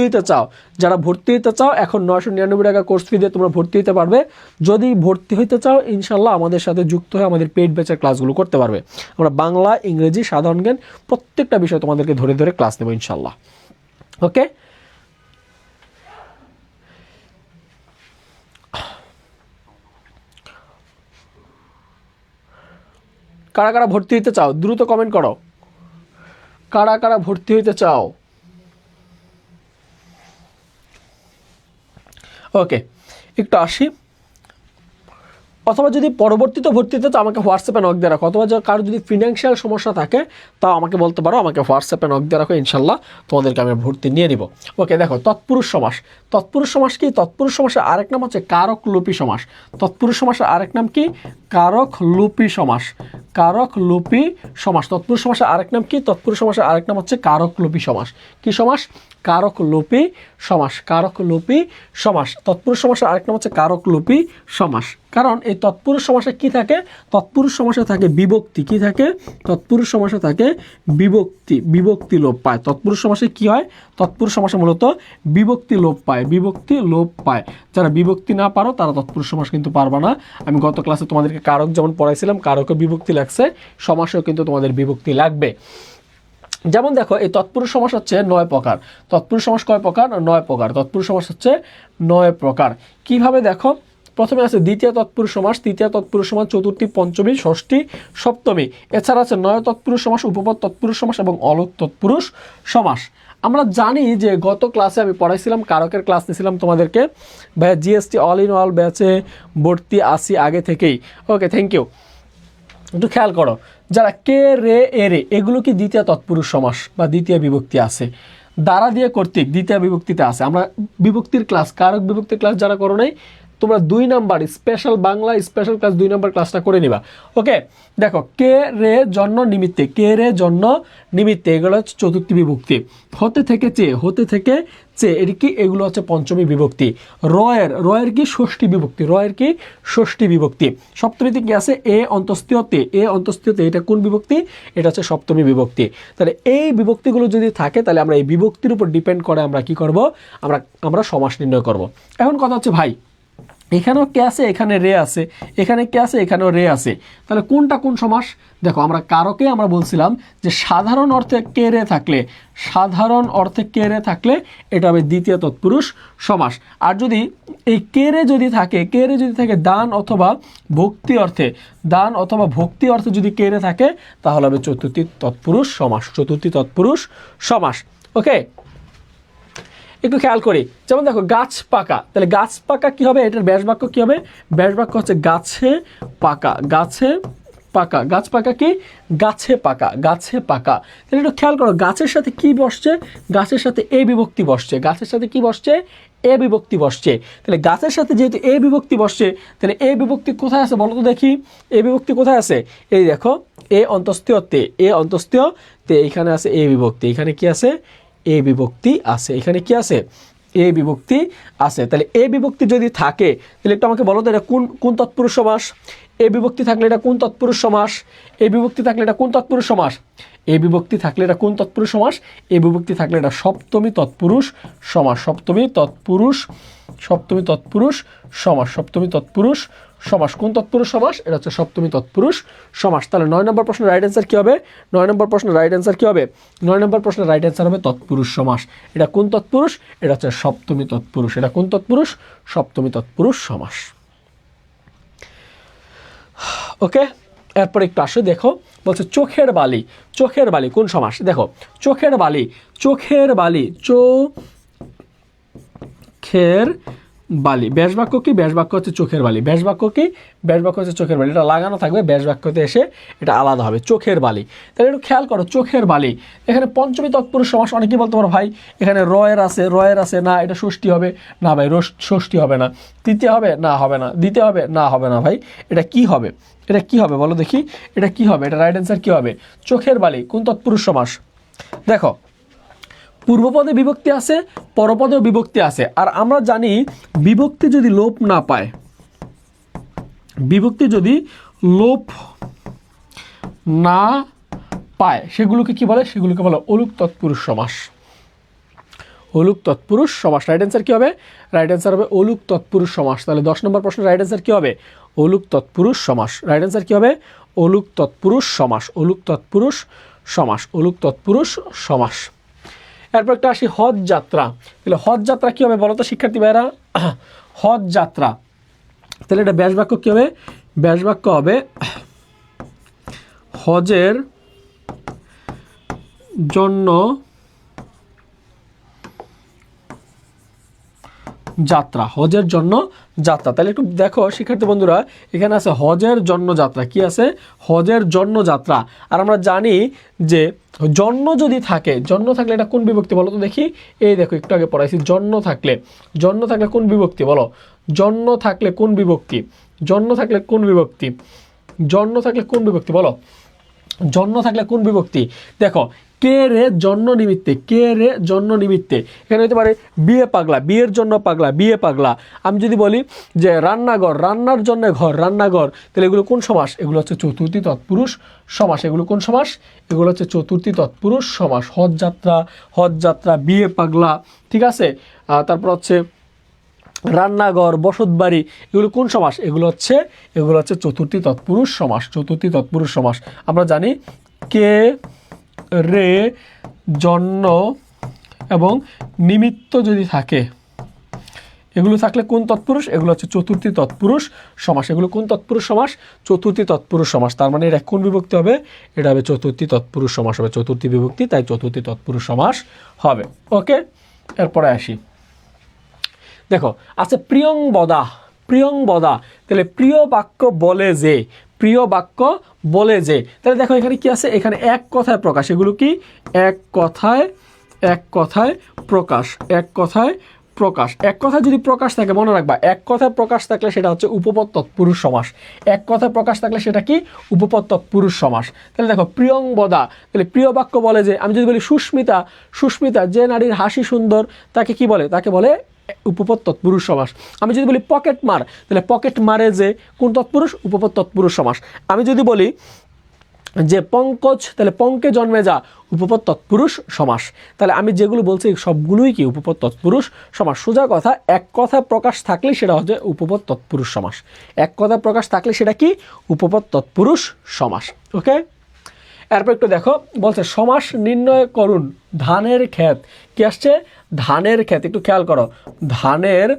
হতে চাও এখন 999 টাকা কোর্স ফি দিয়ে তোমরা ভর্তি হতে পারবে। যদি ভর্তি হতে চাও ইনশাল্লাহ আমাদের সাথে যুক্ত হয়ে আমাদের পেইড ব্যাচের ক্লাসগুলো করতে পারবে। আমরা বাংলা, ইংরেজি, সাধারণ জ্ঞান প্রত্যেকটা বিষয় তোমাদেরকে ধরে ক্লাস নেব ইনশাল্লাহ। ওকে, কারা ভর্তি হতে চাও দ্রুত কমেন্ট করো। কারা ভর্তি হতে চাও? ওকে, একটু আসি। অথবা যদি পরবর্তীতে ভর্তি হতে চাও আমাকে হোয়াটসঅ্যাপে নক দিয়ে রাখো। অথবা কারো যদি ফিনান্সিয়াল সমস্যা থাকে তাও আমাকে বলতে পারো, আমাকে হোয়াটসঅ্যাপে নক দিয়ে রাখো, ইনশাল্লাহ তোমাদেরকে আমি ভর্তি নিয়ে নিব। ওকে, দেখো তৎপুরুষ সমাস কি? তৎপুরুষ সমাসের আরেক নাম হচ্ছে কারক লোপী সমাস। তৎপুরুষ সমাসের আরেক নাম কি? কারক লোপী সমাস। তৎপুরুষ সমাসের আরেক নাম কি? তৎপুরুষ সমাসের আরেক নাম হচ্ছে কারক লোপী সমাস। কি সমাস? কারকলোপী সমাস, কারকলোপী সমাস। তৎপুরুষ সমাসের আরেক নাম হচ্ছে কারকলোপী সমাস। কারণ এই তৎপুরুষ সমাসে কি থাকে? তৎপুরুষ সমাসে থাকে বিভক্তি। কি থাকে? তৎপুরুষ সমাসে থাকে বিভক্তি, বিভক্তি লোপ পায়। তৎপুরুষ সমাসে কি হয়? তৎপুরুষ সমাসে মূলত বিভক্তি লোপ পায়, বিভক্তি লোপ পায়। যারা বিভক্তি না পারো তারা তৎপুরুষ সমাস কিন্তু পারবা না। আমি গত ক্লাসে তোমাদেরকে কারক যেমন পড়াইছিলাম, কারকে বিভক্তি লাগছে, সমাসেও কিন্তু তোমাদের বিভক্তি লাগবে। যেমন দেখো এই তৎপুরুষ সমাস হচ্ছে 9 প্রকার। তৎপুরুষ সমাস কয় প্রকার? 9 প্রকার। তৎপুরুষ সমাস হচ্ছে 9 প্রকার। কিভাবে দেখো? প্রথমে আছে দ্বিতীয় তৎপুরুষ সমাস, তৃতীয় তৎপুরুষ সমাস, চতুর্থী, পঞ্চমী, ষষ্ঠী, সপ্তমী। এছাড়া আছে নয় তৎপুরুষ সমাস, উপপদ তৎপুরুষ সমাস এবং অলোক তৎপুরুষ সমাস। আমরা জানি যে গত ক্লাসে আমি পড়াইছিলাম, কারকের ক্লাস নিয়েছিলাম তোমাদেরকে, ভাইয়া জিএসটি অল ইন অল ব্যাচে ভর্তি আসি আগে থেকেই। ওকে, থ্যাংক ইউ। একটু খেয়াল করো, যারা কে, রে, এ, রে, এগুলো কি দ্বিতীয় তৎপুরুষ সমাস বা দ্বিতীয় বিভক্তি আছে? দ্বারা দিয়ে কর্তৃক দ্বিতীয় বিভক্তিতে আছে। আমরা বিভক্তির ক্লাস, কারক বিভক্তির ক্লাস যারা করো নাই, তোমরা 2 number special Bangla special class 2 number ক্লাসটা করে নিবা। ওকে, দেখো কে, রে, জন্য, নিমিত্তে, কে, রে, জন্য, নিমিত্তে, এগুলো হচ্ছে চতুর্থী বিভক্তি। হতে থেকে চে, হতে থেকে চে, এর কি? এগুলো হচ্ছে পঞ্চমী বিভক্তি। রয়ের, রয়ের কি? ষষ্ঠী বিভক্তি, রয়ের কি? ষষ্ঠী বিভক্তি। সপ্তমীতে কি আছে? এ অন্তস্থীয়তে, এ অন্তস্থীয়তে, এটা কোন বিভক্তি? এটা হচ্ছে সপ্তমী বিভক্তি। তাহলে এই বিভক্তিগুলো যদি থাকে তাহলে আমরা এই বিভক্তির উপর ডিপেন্ড করে আমরা কি করব? আমরা সমাস নির্ণয় করব। এখন কথা হচ্ছে ভাই, এখানেও কে আছে, এখানে রে আছে, এখানে কে আছে, এখানেও রে আছে, তাহলে কোনটা কোন সমাস? দেখো আমরা কারকে আমরা বলছিলাম যে সাধারণ অর্থে কে রে থাকলে, সাধারণ অর্থে কে রে থাকলে এটা হবে দ্বিতীয় তৎপুরুষ সমাস। আর যদি এই কে রে যদি থাকে, কে রে যদি থাকে দান অথবা ভক্তি অর্থে, দান অথবা ভক্তি অর্থে যদি কে রে থাকে তাহলে হবে চতুর্থী তৎপুরুষ সমাস, চতুর্থী তৎপুরুষ সমাস। ওকে, একটু খেয়াল করি। যেমন দেখো গাছ পাকা, তাহলে গাছ পাকা কি হবে? এটার ব্যাস বাক্য কি হবে? ব্যাস বাক্য হচ্ছে গাছে পাকা, গাছে পাকা। গাছ পাকা কি? গাছে পাকা, গাছে পাকা। তাহলে একটু খেয়াল করো, গাছের সাথে কি বসছে? গাছের সাথে এ বিভক্তি বসছে। গাছের সাথে কি বসছে? এ বিভক্তি বসছে। তাহলে গাছের সাথে যেহেতু এ বিভক্তি বসছে, তাহলে এ বিভক্তি কোথায় আছে বলো তো দেখি? এ বিভক্তি কোথায় আছে? এই দেখো, এ অন্তস্থীয়তে, এ অন্তস্থীয়তে, এখানে আছে এ বিভক্তি। এখানে কি আছে? এ বিভক্তি আছে। এখানে কি আছে? এ বিভক্তি আছে। তাহলে এ বিভক্তি যদি থাকে তাহলে একটু আমাকে বলো তো এটা কোন কোন তৎপুরুষ সমাস? এ বিভক্তি থাকলে এটা কোন তৎপুরুষ সমাস? এ বিভক্তি থাকলে এটা কোন তৎপুরুষ সমাস? এ বিভক্তি থাকলে এটা কোন তৎপুরুষ সমাস? এ বিভক্তি থাকলে এটা সপ্তমী তৎপুরুষ সমাস, সপ্তমী তৎপুরুষ, সপ্তমী তৎপুরুষ সমাস, সপ্তমী তৎপুরুষ সমাস। কোন তৎপুরুষ সমাস? এটা হচ্ছে সপ্তমী তৎপুরুষ সমাস। তাহলে 9 নম্বর প্রশ্নের রাইট অ্যান্সার কি হবে? 9 নম্বর প্রশ্নের রাইট অ্যান্সার কি হবে? 9 নম্বর প্রশ্নের রাইট অ্যান্সার হবে তৎপুরুষ সমাস। এটা কোন তৎপুরুষ? এটা হচ্ছে সপ্তমী তৎপুরুষ। এটা কোন তৎপুরুষ? সপ্তমী তৎপুরুষ সমাস। ওকে, এরপর একটু আসো, দেখো বলছে চোখের বালি। চোখের বালি কোন সমাস? দেখো চোখের বালি, চোখের বালি, চোখের বালি, ব্যাস বাক্য কি? ব্যাস বাক্য হচ্ছে চোখের বালি। ব্যাস বাক্য কি? ব্যাস বাক্য হচ্ছে চোখের বালি। এটা লাগানো থাকবে, ব্যাস বাক্যতে এসে এটা আলাদা হবে, চোখের বালি। তাহলে একটু খেয়াল করো, চোখের বালি, এখানে পঞ্চমী তৎপুরুষ সমাস। অনেকেই বলতে পারো ভাই এখানে রয়ের আছে, রয়ের আছে, না এটা ষষ্ঠী হবে না ভাই, ষষ্ঠী হবে না। তৃতীয় হবে না, হবে না। দ্বিতীয় হবে না, হবে না ভাই। এটা কি হবে? এটা কি হবে বলো দেখি? এটা কি হবে? এটা রাইট অ্যান্সার কি হবে? চোখের বালি কোন তৎপুরুষ সমাস? দেখো পূর্বপদে বিভক্তি আছে, পরপদেও বিভক্তি আছে। আর আমরা জানি বিভক্তি যদি লোপ না পায়, বিভক্তি যদি লোপ না পায় সেগুলোকে কি বলে? সেগুলোকে বলে অলুক তৎপুরুষ সমাস। অলুক তৎপুরুষ সমাস। রাইট অ্যান্সার কি হবে? রাইট অ্যান্সার হবে অলুক তৎপুরুষ সমাস। তাহলে 10 নম্বর প্রশ্নের রাইট অ্যান্সার কি হবে? অলুক তৎপুরুষ সমাস। রাইট অ্যান্সার কি হবে? অলুক তৎপুরুষ সমাস, অলুক তৎপুরুষ সমাস, অলুক তৎপুরুষ সমাস। এরপর একটা আসি হজ যাত্রা। তাহলে হজ যাত্রা কি হবে বলো তো শিক্ষার্থী ভাইরা? হজ যাত্রা, তাহলে এটা ব্যাস বাক্য কি হবে? ব্যাস বাক্য হবে হজের জন্য যাত্রা, হজের জন্য যাত্রা। তাহলে একটু দেখো শিক্ষার্থী বন্ধুরা, এখানে আছে হজের জন্য যাত্রা। কি আছে? হজের জন্য যাত্রা। আর আমরা জানি যে জন্য যদি থাকে, জন্য থাকলে এটা কোন বিভক্তি বলো তো দেখি? এই দেখো একটু আগে পড়াইছি, জন্য থাকলে, জন্য থাকলে কোন বিভক্তি বলো? জন্য থাকলে কোন বিভক্তি? জন্য থাকলে কোন বিভক্তি? জন্য থাকলে কোন বিভক্তি বলো? জন্য থাকলে কোন বিভক্তি? দেখো কে রে জন্য নিমিত্তে, কে রে জন্য নিমিত্তে, এখানে হতে পারে বিয়ে পাগলা, বিয়ের জন্য পাগলা, বিয়ে পাগলা। আমি যদি বলি যে রান্নাঘর, রান্নার জন্য ঘর, রান্নাঘর, তাহলে এগুলো কোন সমাস? এগুলো হচ্ছে চতুর্থী তৎপুরুষ সমাস। এগুলো কোন সমাস? এগুলো হচ্ছে চতুর্থী তৎপুরুষ সমাস। হজযাত্রা, হজযাত্রা, বিয়ে পাগলা, ঠিক আছে। তারপর হচ্ছে রান্নাঘর, বসতবাড়ি, এগুলো কোন সমাস? এগুলো হচ্ছে চতুর্থী তৎপুরুষ সমাস, চতুর্থী তৎপুরুষ সমাস। আমরা জানি কে রে জন্য এবং নিমিত্ত যদি থাকে, এগুলো থাকলে কোন তৎপুরুষ? এগুলো হচ্ছে চতুর্থী তৎপুরুষ সমাস। এগুলো কোন তৎপুরুষ সমাস? চতুর্থী তৎপুরুষ সমাস। তার মানে এটা কোন বিভক্তি হবে? এটা হবে চতুর্থী তৎপুরুষ সমাস হবে, চতুর্থী বিভক্তি, তাই চতুর্থী তৎপুরুষ সমাস হবে। ওকে, এরপরে আসি। দেখো আছে প্রিয়ংবদা, প্রিয়ংবদা, তাহলে প্রিয় বাক্য বলে যে, প্রিয় বাক্য বলে যে, তাহলে দেখো এখানে কি আছে? এখানে এক কথায় প্রকাশ। এগুলো কি? এক কথায়, এক কথায় প্রকাশ, এক কথায় প্রকাশ। এক কথায় যদি প্রকাশ থাকে, মনে রাখবা, এক কথায় প্রকাশ থাকলে সেটা হচ্ছে উপপদ তৎপুরুষ সমাস। এক কথায় প্রকাশ থাকলে সেটা কি? উপপদ তৎপুরুষ সমাস। তাহলে দেখো প্রিয়ংবদা, তাহলে প্রিয় বাক্য বলে যে। আমি যদি বলি সুস্মিতা, সুস্মিতা, যে নারীর হাসি সুন্দর, তাকে কি বলে? তাকে বলে উপপদ তৎপুরুষ সমাস। আমি যদি বলি পকেট মার, তাহলে পকেট মারে যে কোন তৎপুরুষ? উপপদ তৎপুরুষ সমাস। আমি যদি বলি যে পঙ্কজ, তাহলে পঙ্কে জন্মে যা, উপপদ তৎপুরুষ সমাস। তাহলে আমি যেগুলো বলছি সবগুলোই কি? উপপদ তৎপুরুষ সমাস। সোজা কথা, এক কথা প্রকাশ থাকলে সেটা হচ্ছে উপপদ তৎপুরুষ সমাস। এক কথা প্রকাশ থাকলে সেটা কি? উপপদ তৎপুরুষ সমাস। ওকে, এরপর একটু দেখো, বলছে সমাস নির্ণয় করুন। ধানের ক্ষেত, কি আসছে? ধানের ক্ষেত, একটু খেয়াল করো, ধানের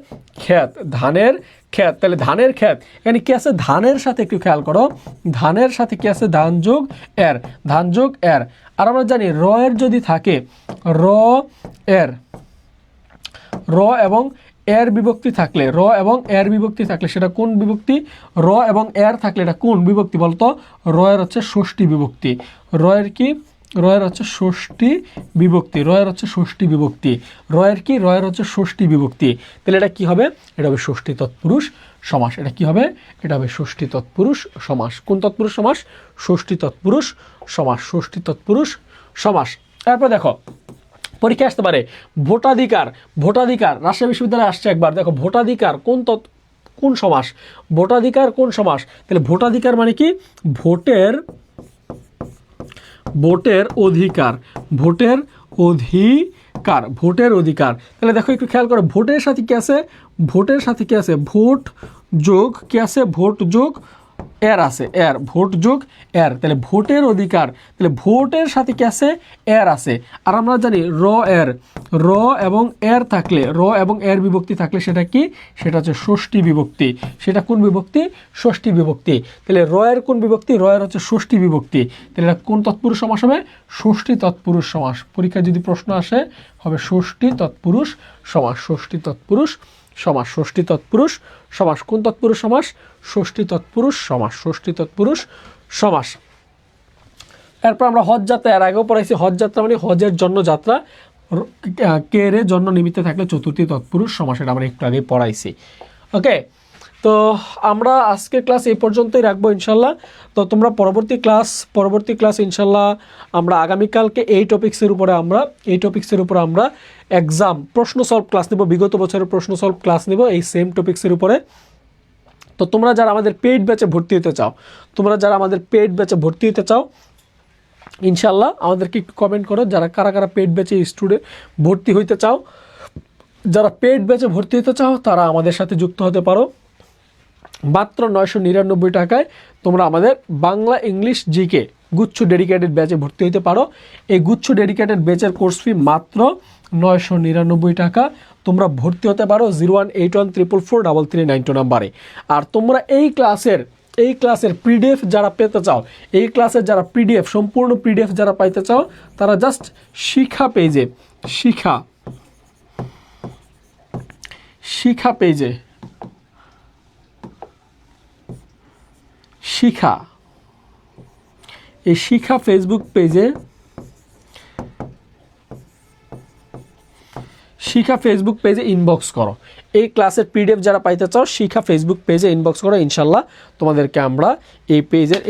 ক্ষেত, ধানের ক্ষেত, তাহলে ধানের ক্ষেত, এখানে কি আছে? ধানের সাথে একটু খেয়াল করো, ধানের সাথে কি আছে? ধান যোগ এর, ধান যোগ এর। আর আমরা জানি র এর যদি থাকে, র এর, র এবং এর বিভক্তি থাকলে, র এবং এর বিভক্তি থাকলে সেটা কোন বিভক্তি? র এবং এর থাকলে এটা কোন বিভক্তি বলতো? র এর হচ্ছে ষষ্ঠী বিভক্তি। র এর কি? র এর হচ্ছে ষষ্ঠী বিভক্তি। র এর হচ্ছে ষষ্ঠী বিভক্তি। র এর কি? র এর হচ্ছে ষষ্ঠী বিভক্তি। তাহলে এটা কি হবে? এটা হবে ষষ্ঠী তৎপুরুষ সমাস। এটা কি হবে? এটা হবে ষষ্ঠী তৎপুরুষ সমাস। কোন তৎপুরুষ সমাস? ষষ্ঠী তৎপুরুষ সমাস, ষষ্ঠী তৎপুরুষ সমাস। তারপর দেখো পরীক্ষা আসতে পারে ভোটাধিকার, ভোটাধিকার রাজশাহী বিশ্ববিদ্যালয়ে আসছে একবার। দেখো ভোটাধিকার কোন সমাস? ভোটাধিকার কোন সমাস? তাহলে ভোটাধিকার মানে কি? ভোটের, ভোটের অধিকার, ভোটের অধিকার, ভোটের অধিকার। তাহলে দেখো একটু খেয়াল করো, ভোটের সাথে কি আছে? ভোটের সাথে কি আছে? ভোট যোগ কি আছে? ভোট যোগ এর আছে, এর, ভোট যোগ এর। তাহলে ভোটের অধিকার, তাহলে ভোটের সাথে কি আছে? এর আছে। আর আমরা জানি র এর, র এবং এর থাকলে, র এবং এর বিভক্তি থাকলে সেটা কি? সেটা হচ্ছে ষষ্ঠী বিভক্তি। সেটা কোন বিভক্তি? ষষ্ঠী বিভক্তি। তাহলে র এর কোন বিভক্তি? র এর হচ্ছে ষষ্ঠী বিভক্তি। তাহলে এটা কোন তৎপুরুষ সমাস হবে? ষষ্ঠী তৎপুরুষ সমাস। পরীক্ষায় যদি প্রশ্ন আসে হবে ষষ্ঠী তৎপুরুষ সমাস, ষষ্ঠী তৎপুরুষ সমাস, ষষ্ঠী তৎপুরুষ সমাস। কোন তৎপুরুষ সমাস? ষষ্ঠী তৎপুরুষ সমাস, ষষ্ঠী তৎপুরুষ সমাস। এরপর আমরা হজ যাত্রা, এর আগেও পড়াইছি, হজ যাত্রা মানে হজের জন্য যাত্রা, কে রে জন্য নিমিত্তে থাকলে চতুর্থী তৎপুরুষ সমাস। এটা আমরা একটু আগে পড়াইছি। ওকে, তো আমরা আজকে ক্লাস এই পর্যন্তই রাখবো ইনশাল্লাহ। তো তোমরা পরবর্তী ক্লাস ইনশাল্লাহ আমরা আগামীকালকে এই টপিক্সের উপরে আমরা এক্সাম প্রশ্ন সলভ ক্লাস নেব, বিগত বছরের প্রশ্ন সলভ ক্লাস নেব এই সেম টপিক্সের উপরে। তো তোমরা যারা আমাদের পেইড ব্যাচে ভর্তি হতে চাও, ইনশাল্লাহ আমাদেরকে একটু কমেন্ট করো যারা কারা পেইড ব্যাচে স্টুডেন্ট ভর্তি হইতে চাও। যারা পেইড ব্যাচে ভর্তি হতে চাও তারা আমাদের সাথে যুক্ত হতে পারো। মাত্র 999 টাকায় তোমরা আমাদের বাংলা ইংলিশ জিকে গুচ্ছ ডেডিকেটেড ব্যাচে ভর্তি হতে পারো। এই গুচ্ছ ডেডিকেটেড ব্যাচের কোর্স ফি মাত্র 999 টাকা। তোমরা ভর্তি হতে পারো 01814443392 নাম্বারে। আর তোমরা এই ক্লাসের পিডিএফ যারা পেতে চাও, এই ক্লাসের যারা পিডিএফ, সম্পূর্ণ পিডিএফ যারা পাইতে চাও, তারা জাস্ট শিক্ষা পেজে এই শিক্ষা ফেসবুক পেজে শিখা ফেসবুক পেজে ইনবক্স করো। এই ক্লাসের পিডিএফ যারা পাইতে চাও শিখা ফেসবুক পেজে ইনবক্স করো, ইনশাল্লাহ তোমাদেরকে আমরা এই পেজের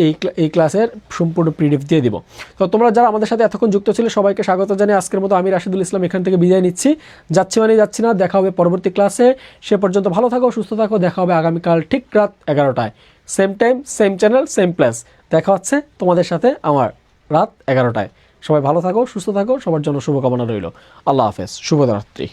এই ক্লাসের সম্পূর্ণ পিডিএফ দিয়ে দিব। তো তোমরা যারা আমাদের সাথে এতক্ষণ যুক্ত ছিল সবাইকে স্বাগত জানিয়ে আজকের মতো আমি রাশিদুল ইসলাম এখান থেকে বিদায় নিচ্ছি। যাচ্ছি মানে যাচ্ছি না, দেখা হবে পরবর্তী ক্লাসে। সে পর্যন্ত ভালো থাকো, সুস্থ থাকো। দেখা হবে আগামীকাল ঠিক রাত 11টায়, same time same channel same place. দেখা হচ্ছে তোমাদের সাথে আমার রাত 11টায়। সবাই ভালো থাকো, সুস্থ থাকো, সবার জন্য শুভকামনা রইল। আল্লাহ হাফেজ, শুভরাত্রি।